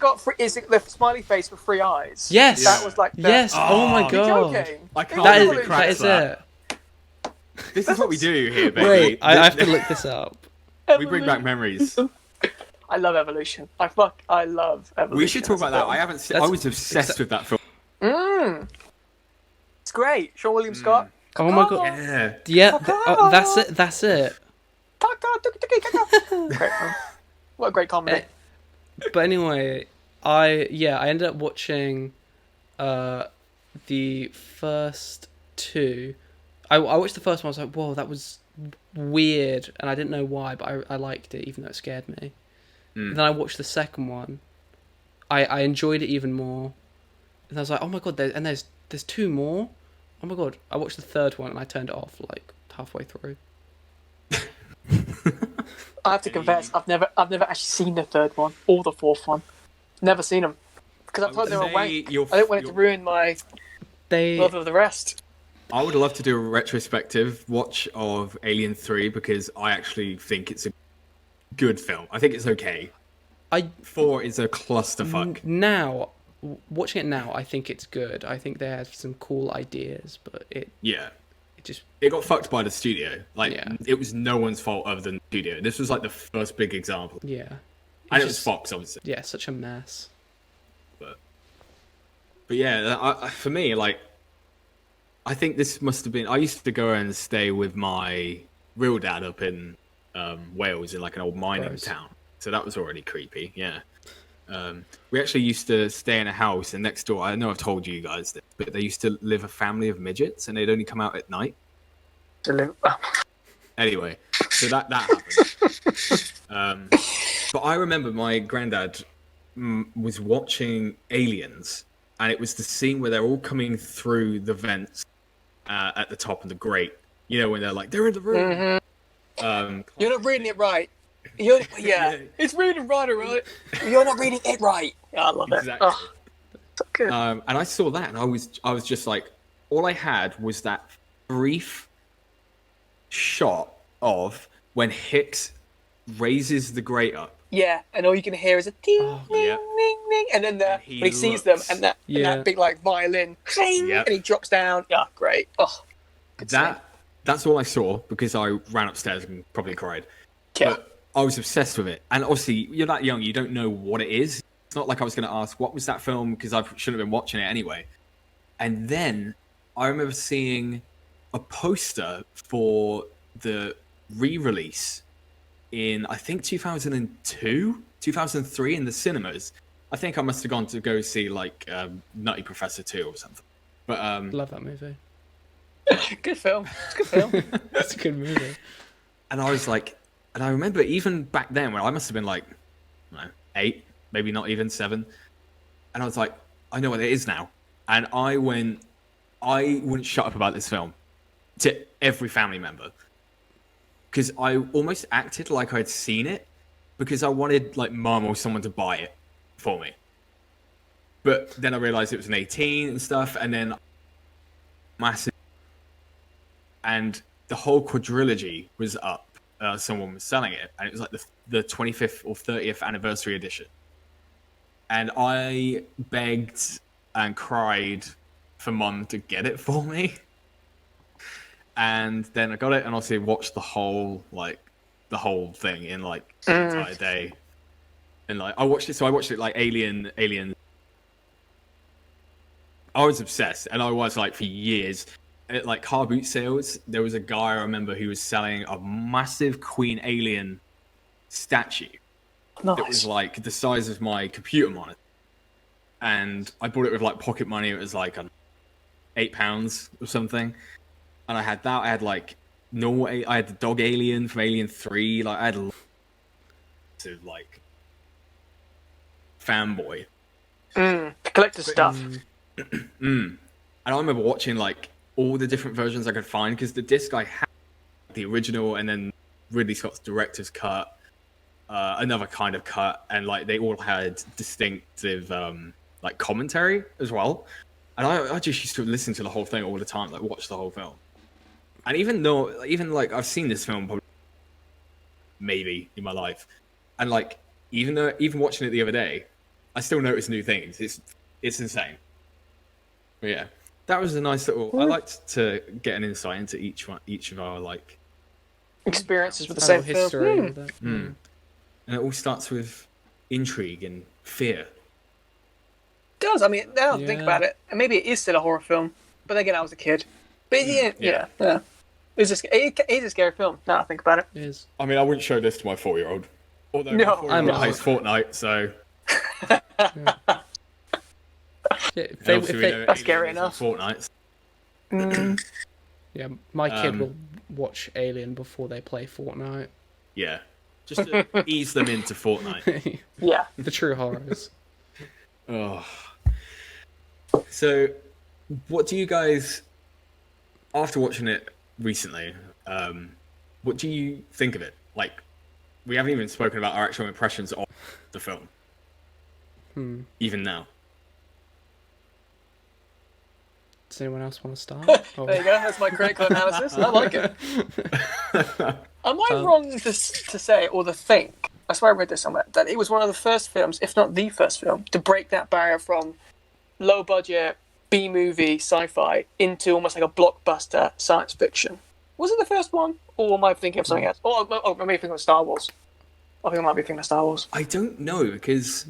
the smiley face with 3 eyes? Yes. That was like. The, Yes. Oh my Oh, You're god. joking. I can't That believe is it cracks it. This is what we do here, baby. Wait, I have to look this up. We bring back memories. I love Evolution. I love Evolution. We should talk about that. I haven't seen. I That's- was obsessed with that film. great. Sean William Scott. Oh my god. Yeah. Yeah, that's it. That's it. Great film. What a great comedy. But anyway, I ended up watching the first two. I watched the first one. I was like, whoa, that was weird, and I didn't know why, but I liked it, even though it scared me. Then I watched the second one. I enjoyed it even more, and I was like, oh my god, there's two more. Oh my god! I watched the third one and I turned it off like halfway through. I have to confess, I've never actually seen the third one or the fourth one. Never seen them because I thought they were wank. I didn't want it to ruin my love of the rest. I would love to do a retrospective watch of Alien 3 because I actually think it's a good film. I think it's okay. 4 is a clusterfuck. Now, watching it now, I think it's good. I think they have some cool ideas, but it got fucked by the studio. It was no one's fault other than the studio. This was like the first big example. Yeah. And it was Fox, obviously. Yeah, such a mess. But yeah, for me, like, I think this must have been... I used to go and stay with my real dad up in Wales in like an old mining town. So that was already creepy, yeah. We actually used to stay in a house, and next door, I know I've told you guys this, but they used to live a family of midgets, and they'd only come out at night. Anyway, so that happened. But I remember my granddad was watching Aliens, and it was the scene where they're all coming through the vents at the top of the grate. You know, when they're like, they're in the room. Mm-hmm. You're not reading it right. It's reading right, right? You're not reading it right. Yeah, I love it. Exactly. Oh, so good. And I saw that, and I was just like, all I had was that brief shot of when Hicks raises the grate up. Yeah, and all you can hear is a ding, ding, ding, ding, and then when he sees them, and that big like violin, ding, and he drops down. Yeah, great. Oh, that's all I saw because I ran upstairs and probably cried. Yeah. But I was obsessed with it, and obviously you're that young, you don't know what it is. It's not like I was going to ask what was that film because I shouldn't have been watching it anyway. And then I remember seeing a poster for the re-release in I think 2002, 2003 in the cinemas. I think I must have gone to go see like Nutty Professor 2 or something. But love that movie. Good film. It's a good film. It's a good movie. And I was like, and I remember even back then when I must have been like, I don't know, 8, maybe not even 7. And I was like, I know what it is now. And I wouldn't shut up about this film to every family member. Because I almost acted like I'd seen it because I wanted like mum or someone to buy it for me. But then I realized it was an 18 and stuff. And then massive. And the whole quadrilogy was up. Someone was selling it, and it was like the 25th or 30th anniversary edition. And I begged and cried for mum to get it for me. And then I got it, and also watched the whole thing in like an entire day. And like I watched it like Alien. I was obsessed, and I was like for years. At like car boot sales, there was a guy I remember who was selling a massive Queen Alien statue. Nice. It was like the size of my computer monitor. And I bought it with like pocket money. It was like £8 or something. And I had that. I had like I had the dog alien from Alien 3. Like I had like fanboy. Collector stuff. And I remember watching like all the different versions I could find because the disc I had, the original, and then Ridley Scott's director's cut, another kind of cut, and like they all had distinctive like commentary as well. And I just used to listen to the whole thing all the time, like watch the whole film. And even like I've seen this film probably maybe in my life, and like even watching it the other day, I still notice new things. It's insane. But yeah. That was a nice little. I liked to get an insight into each of our like experiences with the same history. And it all starts with intrigue and fear. It does. I mean, now I think about it, and maybe it is still a horror film. But again, I was a kid. But yeah. It's a scary film. Now I think about it. It is. I mean, I wouldn't show this to my 4-year-old. Although No, my 4-year-old I'm plays Fortnite, so... Yeah, And obviously we know That's scary Alien is in enough. Fortnite. yeah, my kid will watch Alien before they play Fortnite. Yeah. Just to ease them into Fortnite. Yeah. The true horrors. Oh. So, what do you guys, after watching it recently, what do you think of it? Like, we haven't even spoken about our actual impressions of the film. Even now. Does anyone else want to start? There you go. That's my critical analysis. I like it. Am I wrong to say or to think? I swear I read this somewhere that it was one of the first films, if not the first film, to break that barrier from low budget B movie sci-fi into almost like a blockbuster science fiction. Was it the first one, or am I thinking of something else? Or I may be thinking of Star Wars. I think I might be thinking of Star Wars. I don't know, because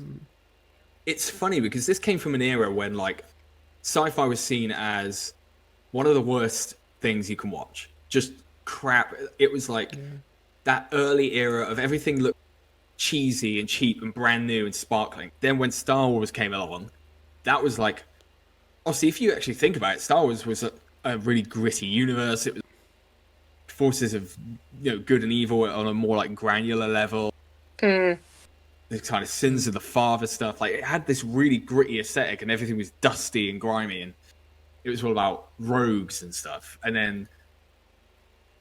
it's funny, because this came from an era when, like, sci-fi was seen as one of the worst things you can watch. Just crap. It was like that early era of everything looked cheesy and cheap and brand new and sparkling. Then when Star Wars came along, that was like, obviously, if you actually think about it, Star Wars was a really gritty universe. It was forces of, you know, good and evil on a more like granular level. The kind of sins of the father stuff. Like, it had this really gritty aesthetic, and everything was dusty and grimy, and it was all about rogues and stuff. And then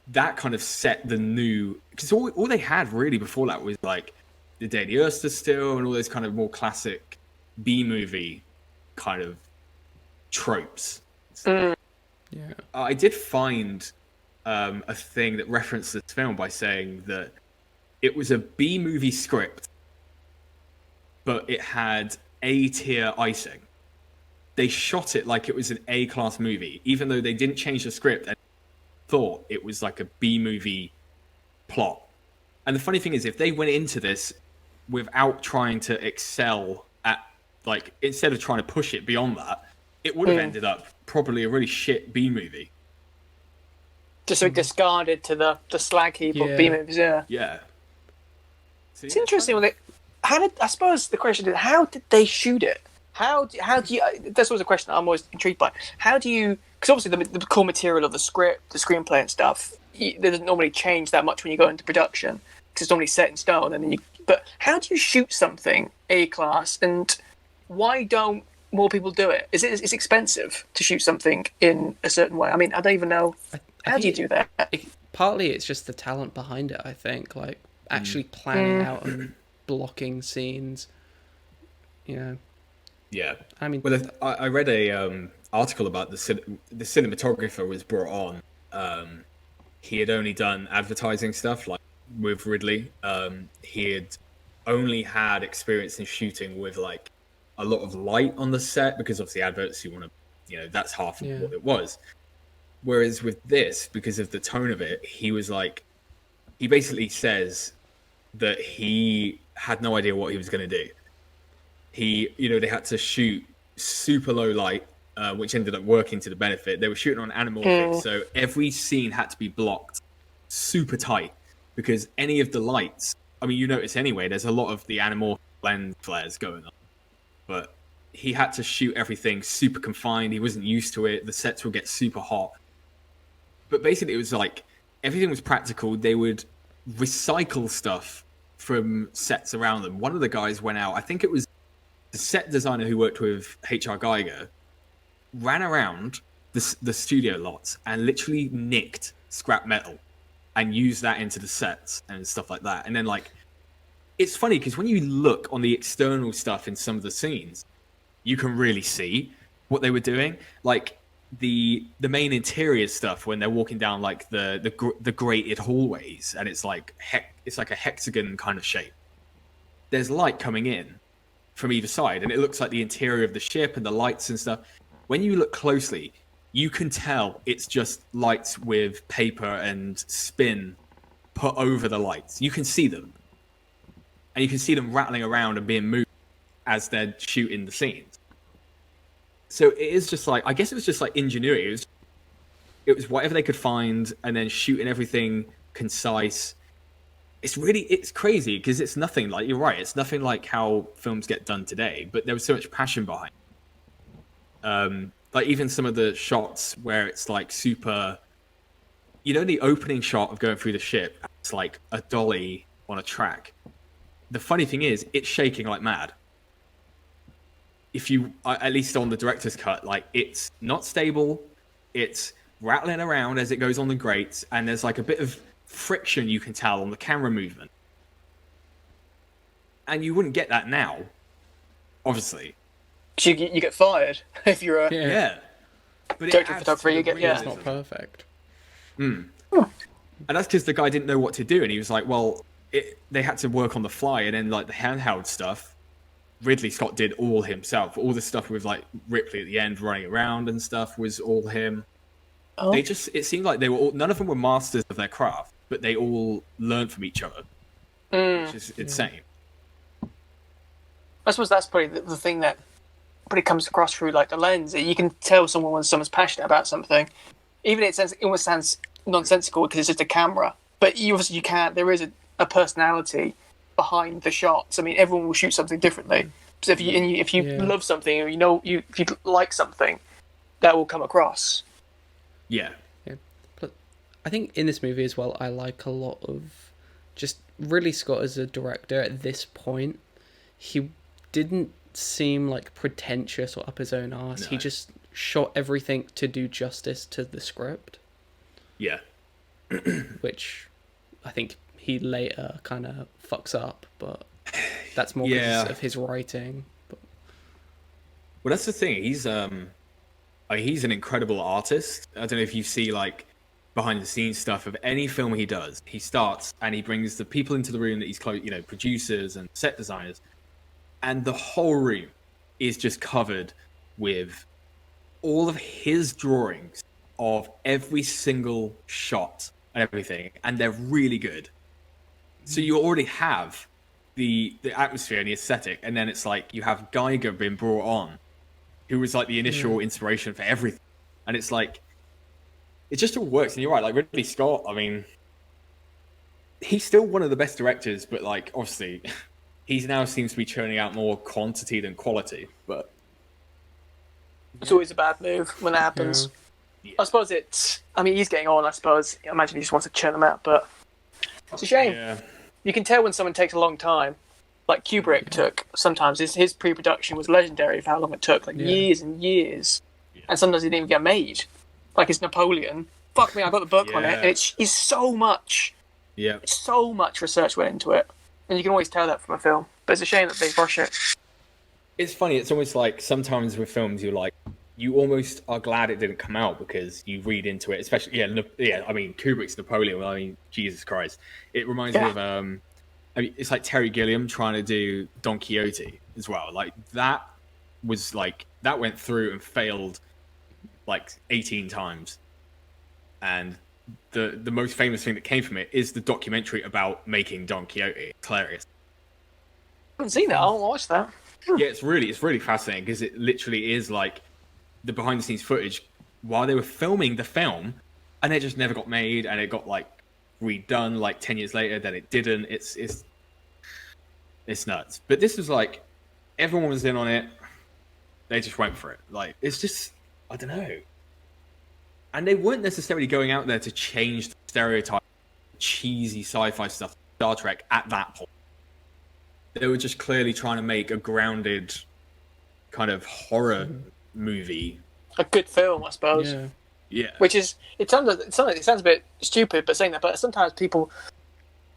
that kind of set the new, because all they had really before that was like the Day of the Earth Stood Still and all those kind of more classic B movie kind of tropes. Yeah. I did find a thing that referenced this film by saying that it was a B movie script, but it had A-tier icing. They shot it like it was an A-class movie, even though they didn't change the script and thought it was like a B-movie plot. And the funny thing is, if they went into this without trying to excel at, like, instead of trying to push it beyond that, it would have ended up probably a really shit B-movie. Just so discarded to the slag heap of B movies. Yeah. So, It's interesting when I suppose the question is, how did they shoot it? How do you? That's always a question I'm always intrigued by. How do you? Because obviously the core material of the script, the screenplay and stuff, they doesn't normally change that much when you go into production because it's normally set in stone. And then but how do you shoot something A-class, and why don't more people do it? It's expensive to shoot something in a certain way. I mean, I don't even know. How do you do that? Partly it's just the talent behind it, I think. Like, actually planning out and blocking scenes. You know. Yeah. I mean... Well, I read a article about the cinematographer was brought on. He had only done advertising stuff, like with Ridley. He had only had experience in shooting with, like, a lot of light on the set, because obviously adverts, you want to, you know, that's half of what it was. Whereas with this, because of the tone of it, he was like, he basically says that he had no idea what he was going to do. They had to shoot super low light, which ended up working to the benefit. They were shooting on anamorphic, so every scene had to be blocked super tight, because any of the lights, I mean, you notice anyway, there's a lot of the anamorphic lens flares going on. But he had to shoot everything super confined. He wasn't used to it. The sets would get super hot. But basically, it was like everything was practical. They would recycle stuff from sets around them. One of the guys went out, I think it was the set designer who worked with H.R. Geiger, ran around the studio lots and literally nicked scrap metal and used that into the sets and stuff like that. And then, like, it's funny because when you look on the external stuff in some of the scenes, you can really see what they were doing. Like, the main interior stuff when they're walking down like the grated hallways, and it's like a hexagon kind of shape. There's light coming in from either side, and it looks like the interior of the ship and the lights and stuff. When you look closely, you can tell it's just lights with paper and spin put over the lights. You can see them, and you can see them rattling around and being moved as they're shooting the scenes. So it is just like, I guess it was just like ingenuity. It was whatever they could find, and then shooting everything concise. It's crazy because it's nothing like, you're right, it's nothing like how films get done today, but there was so much passion behind it. Like even some of the shots where it's like super, the opening shot of going through the ship, it's like a dolly on a track. The funny thing is, it's shaking like mad. If you, at least on the director's cut, like it's not stable, it's rattling around as it goes on the grates, and there's like a bit of friction you can tell on the camera movement. And you wouldn't get that now, obviously. You get fired if you're a yeah. But director of photography. You get It's not perfect. And that's because the guy didn't know what to do, and he was like, well, they had to work on the fly, and then like the handheld stuff, Ridley Scott did all himself. All the stuff with like Ripley at the end running around and stuff was all him. Oh. It seemed like they were none of them were masters of their craft, but they all learned from each other, which is insane. I suppose that's probably the thing that pretty comes across through like the lens. You can tell when someone's passionate about something, even if it almost sounds nonsensical because it's just a camera. But you can't. There is a personality behind the shots. I mean, everyone will shoot something differently. So if you love something, or if you like something, that will come across. Yeah. But I think in this movie as well, I like a lot of just Ridley Scott as a director at this point. He didn't seem like pretentious or up his own arse. No. He just shot everything to do justice to the script. Yeah. Which I think he later kind of fucks up, but that's more because of his writing. But... Well, that's the thing. He's an incredible artist. I don't know if you see like behind the scenes stuff of any film he does. He starts and he brings the people into the room that he's producers and set designers, and the whole room is just covered with all of his drawings of every single shot and everything, and they're really good. So you already have the atmosphere and the aesthetic, and then it's like you have Geiger being brought on, who was like the initial inspiration for everything. And it's like, it just all works. And you're right, like Ridley Scott, I mean, he's still one of the best directors, but like, obviously, he now seems to be churning out more quantity than quality. But it's always a bad move when that happens. Yeah. I suppose he's getting on, I suppose. I imagine he just wants to churn them out, but it's a shame. Yeah. You can tell when someone takes a long time. Like Kubrick took, sometimes his pre-production was legendary for how long it took, like years and years. Yeah. And sometimes it didn't even get made. Like his Napoleon. Fuck me, I got the book on it, and it's so much. Yeah. So much research went into it. And you can always tell that from a film. But it's a shame that they rush it. It's funny, it's almost like sometimes with films you almost are glad it didn't come out because you read into it, especially, I mean, Kubrick's Napoleon, I mean, Jesus Christ. It reminds me of, it's like Terry Gilliam trying to do Don Quixote as well. Like, that went through and failed like 18 times. And the most famous thing that came from it is the documentary about making Don Quixote. It's hilarious. I haven't seen that, I'll watch that. Yeah, it's really fascinating because it literally is like the behind the scenes footage while they were filming the film, and it just never got made, and it got like redone like 10 years later, then it didn't. It's nuts. But this was like everyone was in on it, they just went for it. Like, it's just, I don't know. And they weren't necessarily going out there to change the stereotype cheesy sci-fi stuff, Star Trek, at that point. They were just clearly trying to make a grounded kind of horror movie, a good film, I suppose. Yeah. Which is, it sounds a bit stupid, but saying that, but sometimes people,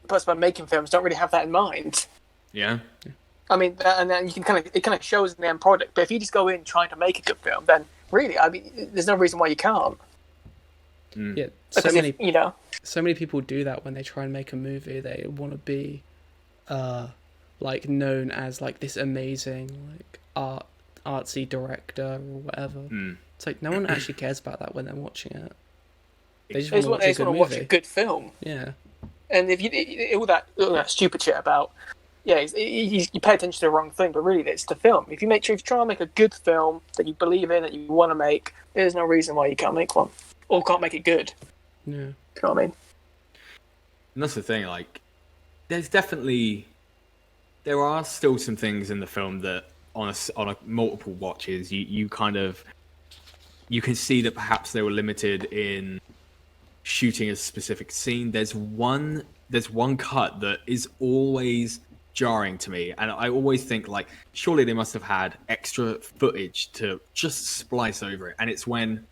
about making films, don't really have that in mind. Yeah. I mean, and then it kind of shows in the end product. But if you just go in trying to make a good film, then really, I mean, there's no reason why you can't. Yeah. So many people do that when they try and make a movie. They want to be, like, known as like this amazing like artsy director or whatever. It's like no one actually cares about that when they're watching it. They just want to watch a good film. Yeah. And if you all that stupid shit about yeah, you pay attention to the wrong thing, but really it's the film. If you try and make a good film that you believe in, that you want to make, there's no reason why you can't make one. Or can't make it good. Yeah. You know what I mean? And that's the thing, like, there are still some things in the film that on a multiple watches, you can see that perhaps they were limited in shooting a specific scene. There's one cut that is always jarring to me, and I always think, like, surely they must have had extra footage to just splice over it. And it's when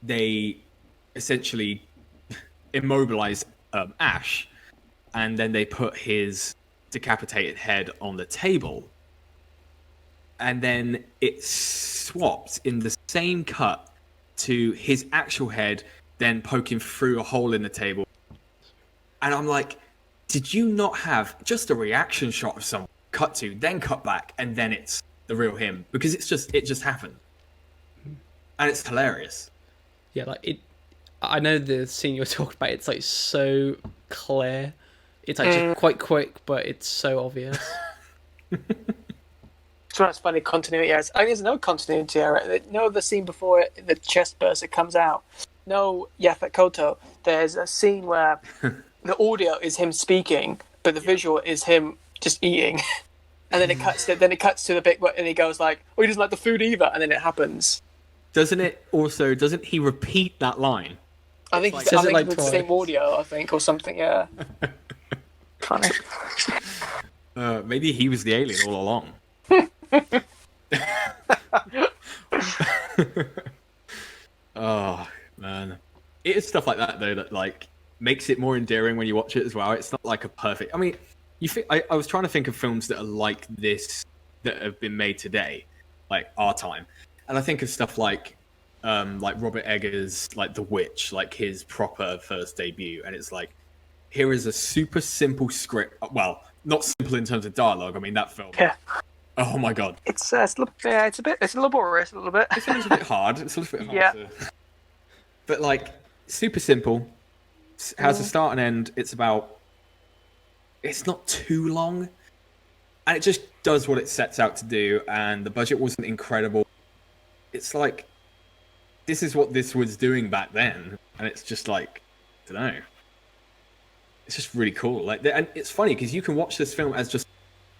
they essentially immobilize Ash, and then they put his decapitated head on the table, and then it swaps in the same cut to his actual head then poking through a hole in the table. And I'm like, did you not have just a reaction shot of someone cut to, then cut back, and then it's the real him? Because it just happened. And it's hilarious. Yeah, like I know the scene you're talking about, it's like so clear. It's actually quite quick, but it's so obvious. So that's funny continuity errors. I think there's no continuity error. No other scene before the chest burst that comes out. No Yaphet Kotto. There's a scene where the audio is him speaking, but the visual is him just eating. And then it cuts to the bit where, and he goes like, "Oh, he doesn't like the food either," and then it happens. Doesn't he repeat that line? I think like, says it like it's the twice. same audio, I think, or something. Yeah. Funny. Maybe he was the alien all along. Oh man, it is stuff like that though that like makes it more endearing when you watch it as well. It's not like a perfect. I mean, I was trying to think of films that are like this that have been made today, like our time, and I think of stuff like Robert Eggers, like The Witch, like his proper first debut, and it's like, here is a super simple script. Well, not simple in terms of dialogue. I mean, that film. Yeah. Oh my god. It's a little laborious a little bit. It's a little bit hard. It's a little bit hard. Yeah. But like, super simple. Has a start and end. It's not too long, and it just does what it sets out to do. And the budget wasn't incredible. It's like, this is what this was doing back then, and it's just like, I don't know. It's just really cool. Like, and it's funny because you can watch this film as just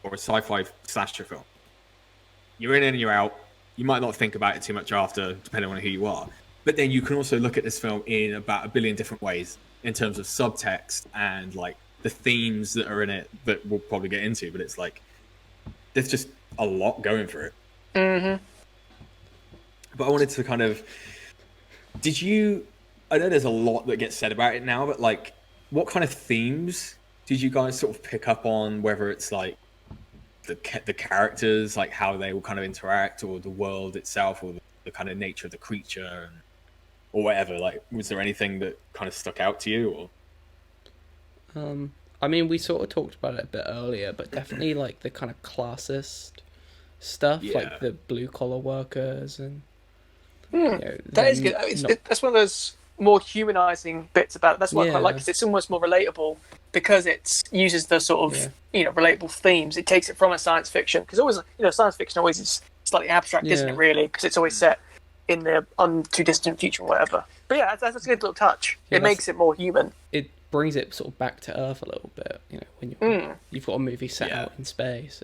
or a sci-fi slasher film. You're in and you're out. You might not think about it too much after, depending on who you are. But then you can also look at this film in about a billion different ways in terms of subtext and like the themes that are in it that we'll probably get into. But it's like, there's just a lot going for it. Mm-hmm. But I wanted to kind of, I know there's a lot that gets said about it now, but like, what kind of themes did you guys sort of pick up on, whether it's like the characters, like how they will kind of interact, or the world itself, or the kind of nature of the creature, or whatever? Like, was there anything that kind of stuck out to you? Or I mean, we sort of talked about it a bit earlier, but definitely like the kind of classist stuff, like the blue collar workers, and that is good. That's one of those more humanizing bits about it. That's what I quite like, because it's almost more relatable because it uses the sort of relatable themes. It takes it from a science fiction, because always science fiction always is slightly abstract, isn't it? Really, because it's always set in the too distant future or whatever. But yeah, that's a good little touch. It makes it more human. It brings it sort of back to Earth a little bit. When you've got a movie set out in space.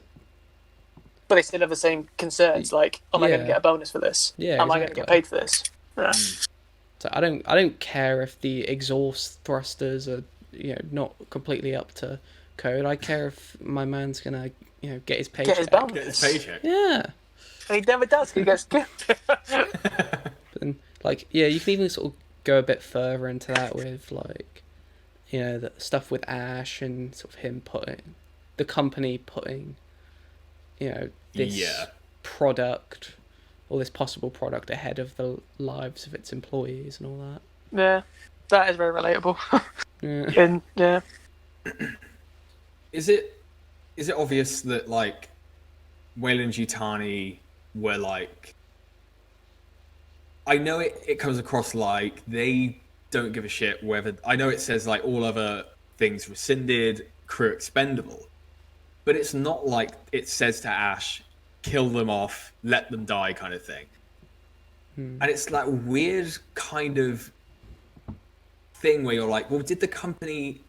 But they still have the same concerns, like, am I going to get a bonus for this? Yeah, am I going to get paid for this? Yeah. So I don't care if the exhaust thrusters are not completely up to code. I care if my man's gonna get his paycheck. Get his bonus. Get his paycheck. Yeah. And he never does. He goes. But then, like, you can even sort of go a bit further into that with like the stuff with Ash and sort of him the company putting this product, or this possible product, ahead of the lives of its employees and all that. Yeah, that is very relatable. Yeah. Is it obvious that like Weyland-Yutani were like, I know it comes across like they don't give a shit whether, I know it says like all other things rescinded, crew expendable, but it's not like it says to Ash, kill them off, let them die kind of thing. And it's like a weird kind of thing where you're like, well, did the company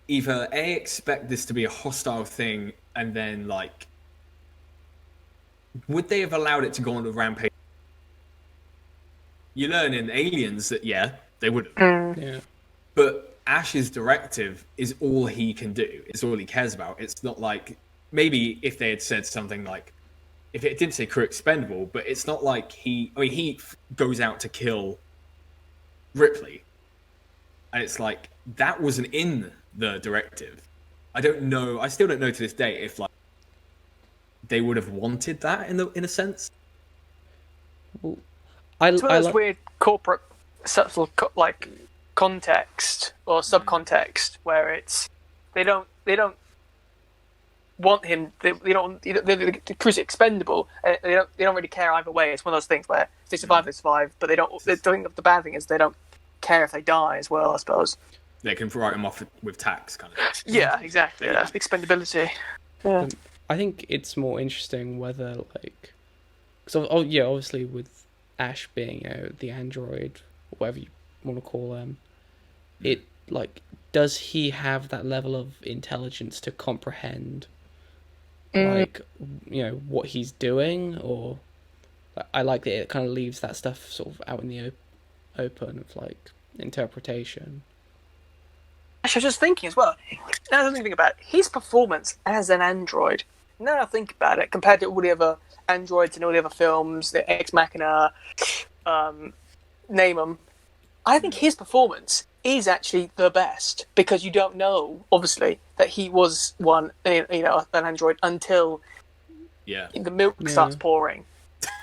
either A, expect this to be a hostile thing, and then like, would they have allowed it to go on a rampage? You learn in Aliens that, yeah, they would have. Yeah. But Ash's directive is all he can do. It's all he cares about. It's not like, maybe if they had said something like, if it didn't say crew expendable, but it's not like he goes out to kill Ripley. And it's like, that wasn't in the directive. I still don't know to this day if like they would have wanted that in a sense. Well, It's one of those weird corporate subtle context or subcontext where it's they don't want him. The crew's expendable. They don't really care either way. It's one of those things where if they survive, they survive. But they don't. The bad thing is they don't care if they die as well. I suppose they can write them off with tax, kind of thing. Yeah, exactly. Yeah. Expendability. Yeah. I think it's more interesting whether like, because obviously with Ash being the android, or whatever you want to call them, it like, does he have that level of intelligence to comprehend like what he's doing? Or I like that it kind of leaves that stuff sort of out in the open of like interpretation. Actually, I was just thinking as well. Now that I think about it, his performance as an android. Now that I think about it, compared to all the other androids in all the other films, the Ex Machina, name them, I think his performance is actually the best, because you don't know, obviously, that he was an android until the milk starts pouring.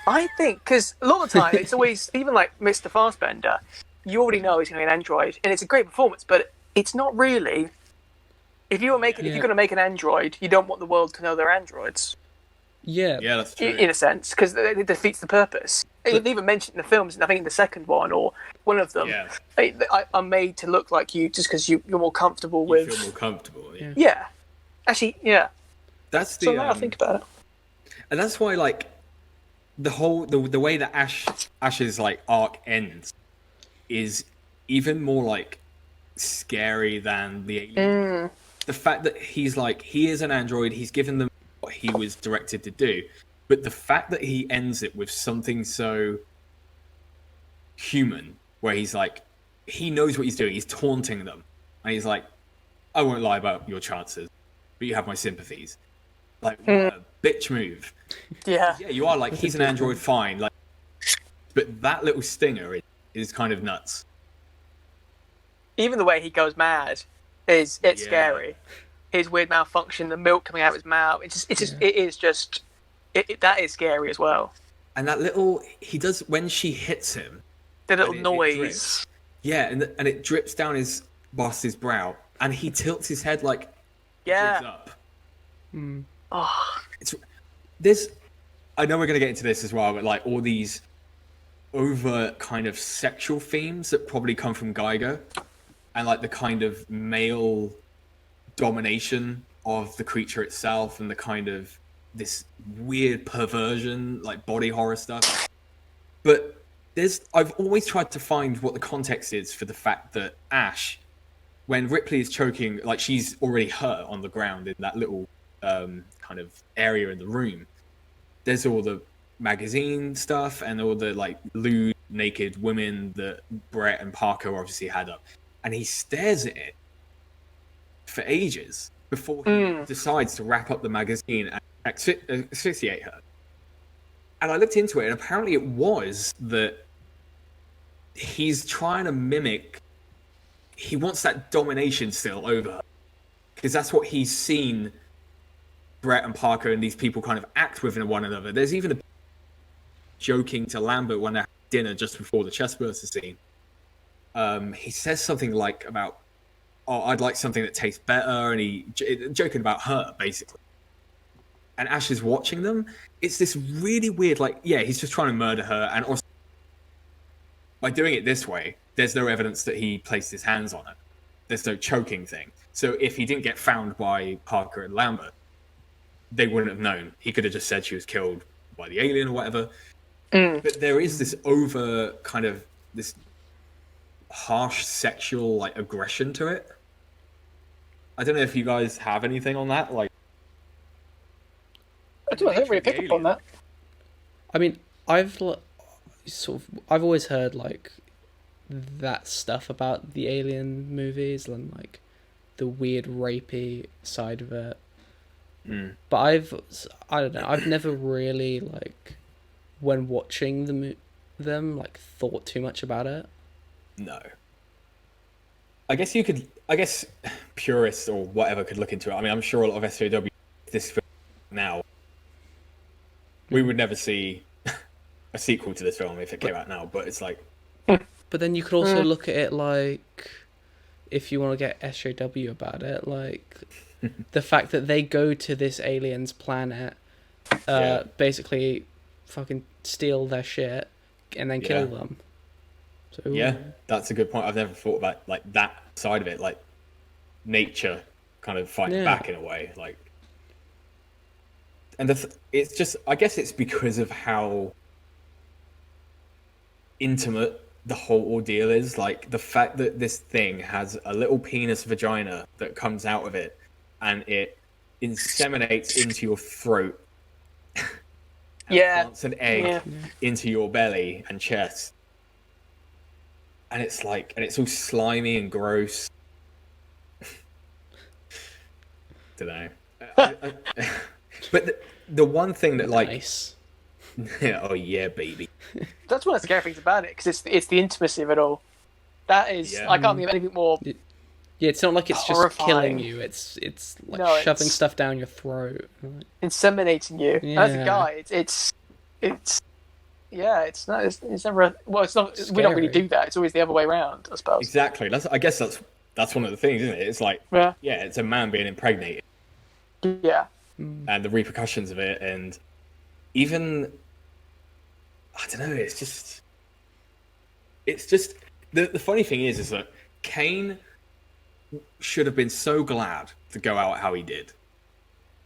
I think, because a lot of the time, it's always, even like Mr. Fassbender, you already know he's going to be an android, and it's a great performance, but it's not really. If you're going to make an android, you don't want the world to know they're androids. Yeah, that's true. In a sense, because it defeats the purpose. It's even mentioned in the films, and I think in the second one or one of them, I'm made to look like you just because you're more comfortable with. You feel more comfortable. Yeah. Actually, yeah. That's the. So now I think about it, and that's why, like, the way that Ash's like arc ends is even more like scary than the alien. The fact that he's like, he is an android, he's given them what he was directed to do, but the fact that he ends it with something so human, where he's like, he knows what he's doing, he's taunting them, and he's like, I won't lie about your chances, but you have my sympathies. Like, what a bitch move. Yeah, you are like, he's an android, fine, like, but that little stinger is kind of nuts. Even the way he goes mad it's scary. His weird malfunction, the milk coming out of his mouth, that is scary as well. And that little, he does, when she hits him, the little noise. And it drips down his boss's brow, and he tilts his head like, up. Oh. I know we're going to get into this as well, but like all these overt kind of sexual themes that probably come from Geiger, and like the kind of male domination of the creature itself, and the kind of this weird perversion, like body horror stuff. But I've always tried to find what the context is for the fact that Ash, when Ripley is choking, like she's already hurt on the ground in that little kind of area in the room, there's all the magazine stuff and all the like lewd naked women that Brett and Parker obviously had up, and he stares at it for ages before he decides to wrap up the magazine and asphyxiate her. And I looked into it, and apparently it was that he's trying to mimic, he wants that domination still over her, because that's what he's seen Brett and Parker and these people kind of act with one another. There's even a joking to Lambert when they're having dinner just before the chestburster scene. He says something like about, I'd like something that tastes better, and he joking about her basically. And Ash is watching them. It's this really weird, like, he's just trying to murder her, and also by doing it this way, there's no evidence that he placed his hands on her. There's no choking thing. So if he didn't get found by Parker and Lambert, they wouldn't have known. He could have just said she was killed by the alien or whatever. But there is this over kind of this harsh sexual like aggression to it. I don't know if you guys have anything on that. Like, I don't really pick up on that. I mean, I've always heard like that stuff about the Alien movies and like the weird rapey side of it. But I don't know. I've never really like when watching them like thought too much about it. No. I guess purists or whatever could look into it. I mean, I'm sure a lot of SJW this film now. We would never see a sequel to this film if it came out now, but it's like. But then you could also look at it like, if you want to get SJW about it, like the fact that they go to this alien's planet, basically fucking steal their shit and then kill them. So, yeah, that's a good point. I've never thought about like that side of it, like nature kind of fighting back in a way, like. And it's just, I guess it's because of how intimate the whole ordeal is. Like the fact that this thing has a little penis vagina that comes out of it and it inseminates into your throat. Plants an egg into your belly and chest. And it's like, and it's all slimy and gross. Don't know. But the one thing that like, nice. Oh yeah, baby. That's one of the scary things about it, because it's the intimacy of it all. That is, I can't think of anything more. Yeah, it's not like it's horrifying. Just killing you. It's like shoving stuff down your throat, inseminating you. Yeah. As a guy, it's not. It's never. Well, it's not. Scary. We don't really do that. It's always the other way around, I suppose. Exactly. I guess that's one of the things, isn't it? It's like, it's a man being impregnated. Yeah. And the repercussions of it, and even I don't know. It's just the funny thing is that Kane should have been so glad to go out how he did,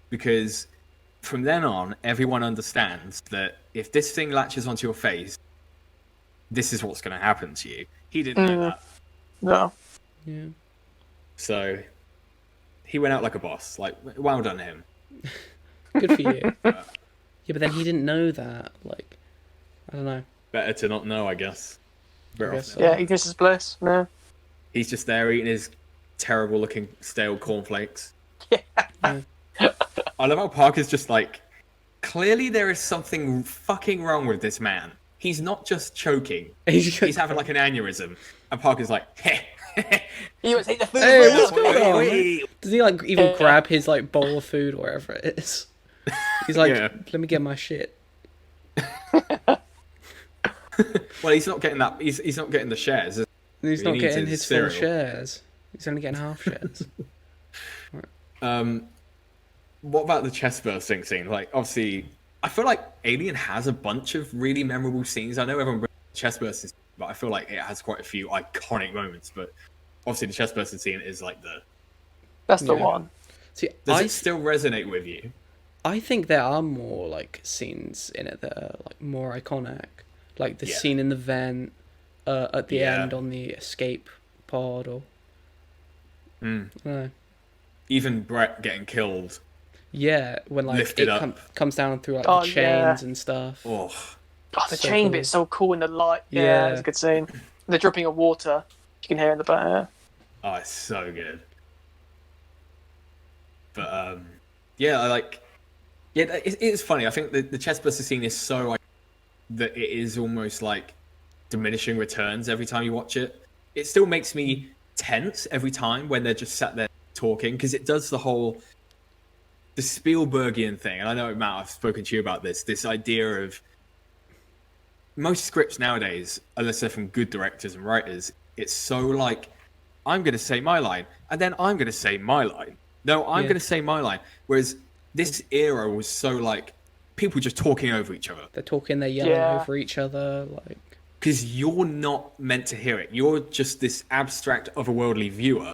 because from then on, everyone understands that if this thing latches onto your face, this is what's going to happen to you. He didn't know that. No. Yeah. So he went out like a boss. Like, well done him. Good for you. Yeah, but then he didn't know that. Like, I don't know. Better to not know, I guess. Yeah, ignorance is bliss. No. He's just there eating his terrible-looking stale cornflakes. Yeah. I love how Parker's just like, clearly there is something fucking wrong with this man. He's not just choking. He's having like an aneurysm. And Parker's like, He was eating the food. Hey, what's going on? Does he like even grab his like bowl of food or whatever it is? He's like, let me get my shit. Well, he's not getting that. He's not getting the shares. He's not getting his full shares. He's only getting half shares. What about the chest bursting scene? Like, obviously, I feel like Alien has a bunch of really memorable scenes. I know everyone brings chest bursting, but I feel like it has quite a few iconic moments. But obviously, the chest bursting scene is like that's the one. See, does it still resonate with you? I think there are more like scenes in it that are like more iconic, like the scene in the vent at the end on the escape pod, or even Brett getting killed. Yeah, when like it comes down through like the chains and stuff. Oh, the chain bit's so cool in the light. Yeah, it's a good scene. The dripping of water you can hear in the back. Oh, it's so good. But I like. Yeah, it is funny. I think the chest burster scene is so like that it is almost like diminishing returns every time you watch it. It still makes me tense every time when they're just sat there talking, because it does the Spielbergian thing. And I know, Matt, I've spoken to you about this idea of most scripts nowadays, unless they're from good directors and writers, it's so like, I'm going to say my line, and then I'm going to say my line. No, I'm going to say my line. Whereas this era was so like people just talking over each other. They're talking, they're yelling over each other, like, because you're not meant to hear it. You're just this abstract, otherworldly viewer.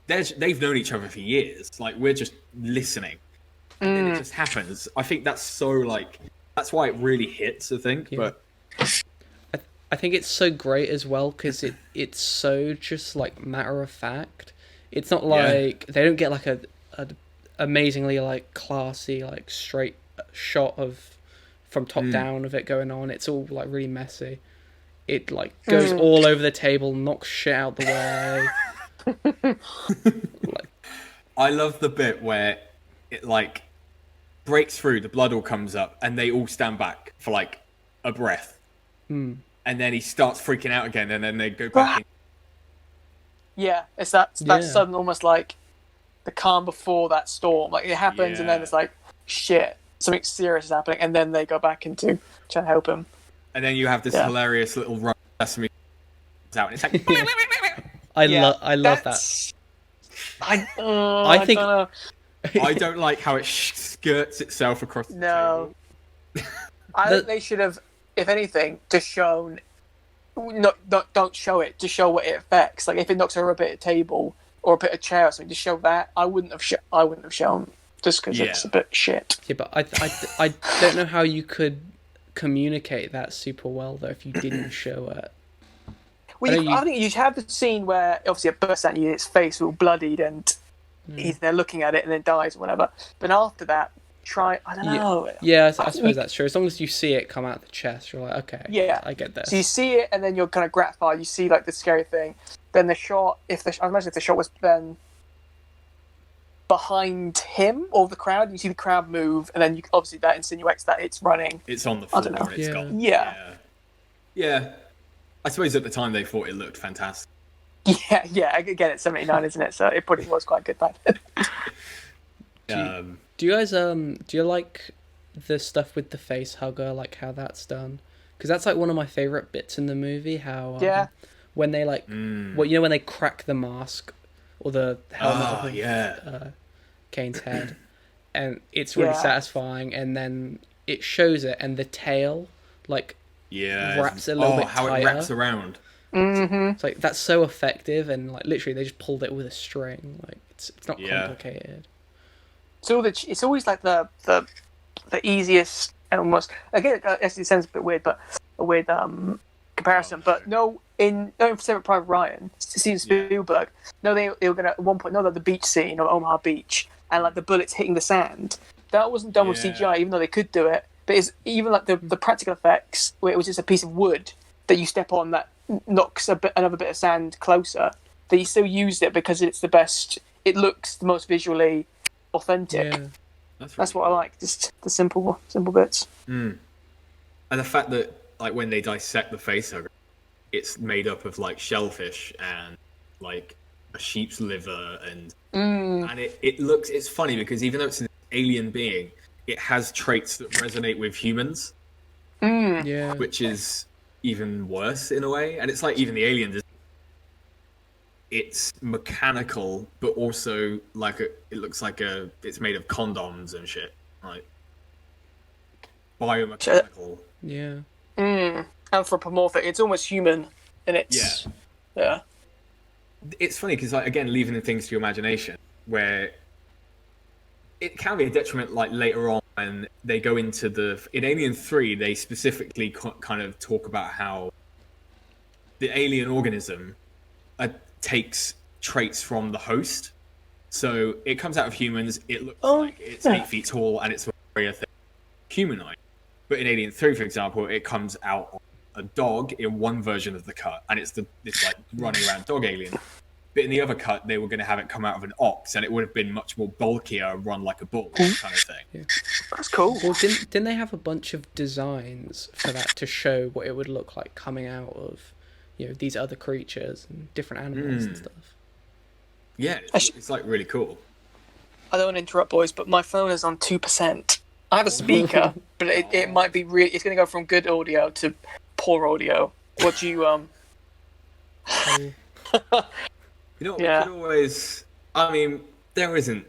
They've known each other for years. Like, we're just listening. and then it just happens. I think that's so like that's why it really hits. I think, but I think it's so great as well because it's so just like matter of fact. It's not like they don't get like a amazingly like classy like straight shot of from top down of it going on. It's all like really messy. It like goes all over the table, knocks shit out the way. Like, I love the bit where it like breaks through, the blood all comes up, and they all stand back for like a breath, and then he starts freaking out again, and then they go back in. Yeah, it's that sudden, almost like the calm before that storm. Like it happens, and then it's like shit, something serious is happening, and then they go back into trying to help him. And then you have this hilarious little run sesame out, and it's like I love that. I think don't know. I don't like how it skirts itself across the table. I think they should have, if anything, just shown. Don't show it. Just show what it affects. Like if it knocks over a bit of table or a bit of chair or something, just show that. I wouldn't have shown just because it's a bit shit. Yeah, but I don't know how you could communicate that super well though if you didn't show it. Well, I think you have the scene where obviously it bursts at you, its face all bloodied, and he's there looking at it and then dies or whatever. But after that, I don't know. Yeah, I suppose that's true. As long as you see it come out the chest, you're like, okay, I get this. So you see it, and then you're kind of gratified. You see like the scary thing. Then the shot, I imagine if the shot was then behind him or the crowd, you see the crowd move, and then obviously that insinuates that it's running. It's on the floor. I don't know. And it's gone. Yeah. I suppose at the time they thought it looked fantastic. Yeah. Again, it's 79, isn't it? So it probably was quite good back then. Do you guys do you like the stuff with the face hugger, like how that's done? Because that's like one of my favorite bits in the movie. How when they like when they crack the mask or the helmet of Kane's head, and it's really satisfying. And then it shows it, and the tail like wraps a little bit how tighter. It wraps around. It's like that's so effective, and like literally they just pulled it with a string. Like it's not complicated. So it's always like the easiest and almost again it sounds a bit weird, but a weird comparison. But in Saving Private Ryan, Steven Spielberg, they were gonna at one point that the beach scene on Omaha Beach and like the bullets hitting the sand, that wasn't done with CGI, even though they could do it. But it's even like the practical effects where it was just a piece of wood that you step on that knocks another bit of sand closer. That you still used it because it's the best. It looks the most visually authentic. Yeah. That's what I like. Just the simple bits. And the fact that like when they dissect the facehugger, it's made up of like shellfish and like a sheep's liver and it's funny because even though it's an alien being, it has traits that resonate with humans. Which is even worse in a way. And it's like even the aliens, it's mechanical, but also like it looks like it's made of condoms and shit, like biomechanical. Yeah. Anthropomorphic. It's almost human, and it's It's funny because like again, leaving the things to your imagination, where it can be a detriment. Like later on, when they go into in Alien 3, they specifically kind of talk about how the alien organism takes traits from the host. So it comes out of humans. It looks like it's 8 feet tall and it's very humanoid. But in Alien 3, for example, it comes out of a dog in one version of the cut, and it's this like running around dog alien. But in the other cut, they were going to have it come out of an ox, and it would have been much more bulkier, run like a bull, kind of thing. Yeah. That's cool. Well, didn't they have a bunch of designs for that to show what it would look like coming out of, these other creatures and different animals and stuff? Yeah, it's like really cool. I don't want to interrupt, boys, but my phone is on 2%. I have a speaker, but it might be it's going to go from good audio to poor audio. What do you You know, we could always. I mean, there isn't.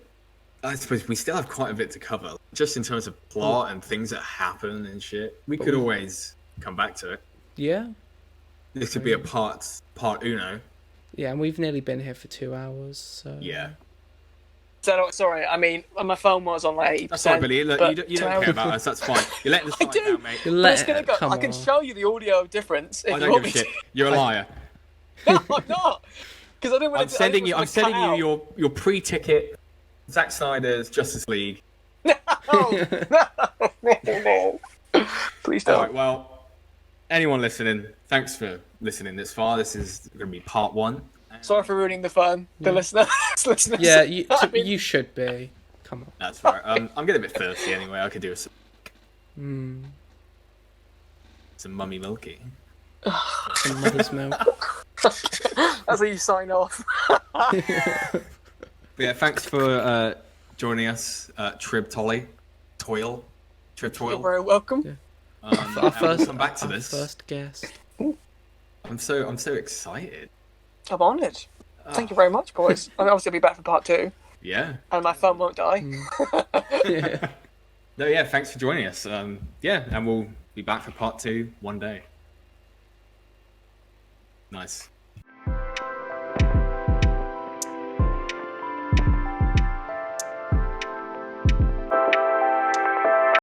I suppose we still have quite a bit to cover, just in terms of plot and things that happen and shit. We could always come back to it. Yeah. This could be a part uno. Yeah, and we've nearly been here for 2 hours. So. Yeah. So, sorry, I mean, my phone was on like 80%. That's fine, Billy. Look, you don't care about us. That's fine. You're letting the I slide do. down, mate. You're But it's letting gonna it go. come I can on. show you the audio difference if I you don't want give a me shit. to. You're a liar. No, I'm not. Because I didn't want I'm sending you your pre-ticket Zack Snyder's Justice League. No. No. Please All don't. right, well, anyone listening, thanks for listening this far. This is going to be part 1. Sorry for ruining the fun. The listeners. Yeah, I mean, you should be. Come on. That's right. I'm getting a bit thirsty anyway. I could do some mummy milky. Some mother's milk. That's how you sign off. But yeah, thanks for joining us, Trib Toil. You're very welcome. Our first, come back to this. First guest. I'm so excited. I'm honoured. Thank you very much, boys. I'm obviously I'll be back for part 2, Yeah. and my phone won't die. Yeah. No, yeah. Thanks for joining us. Yeah, and we'll be back for part 2 one day. Nice.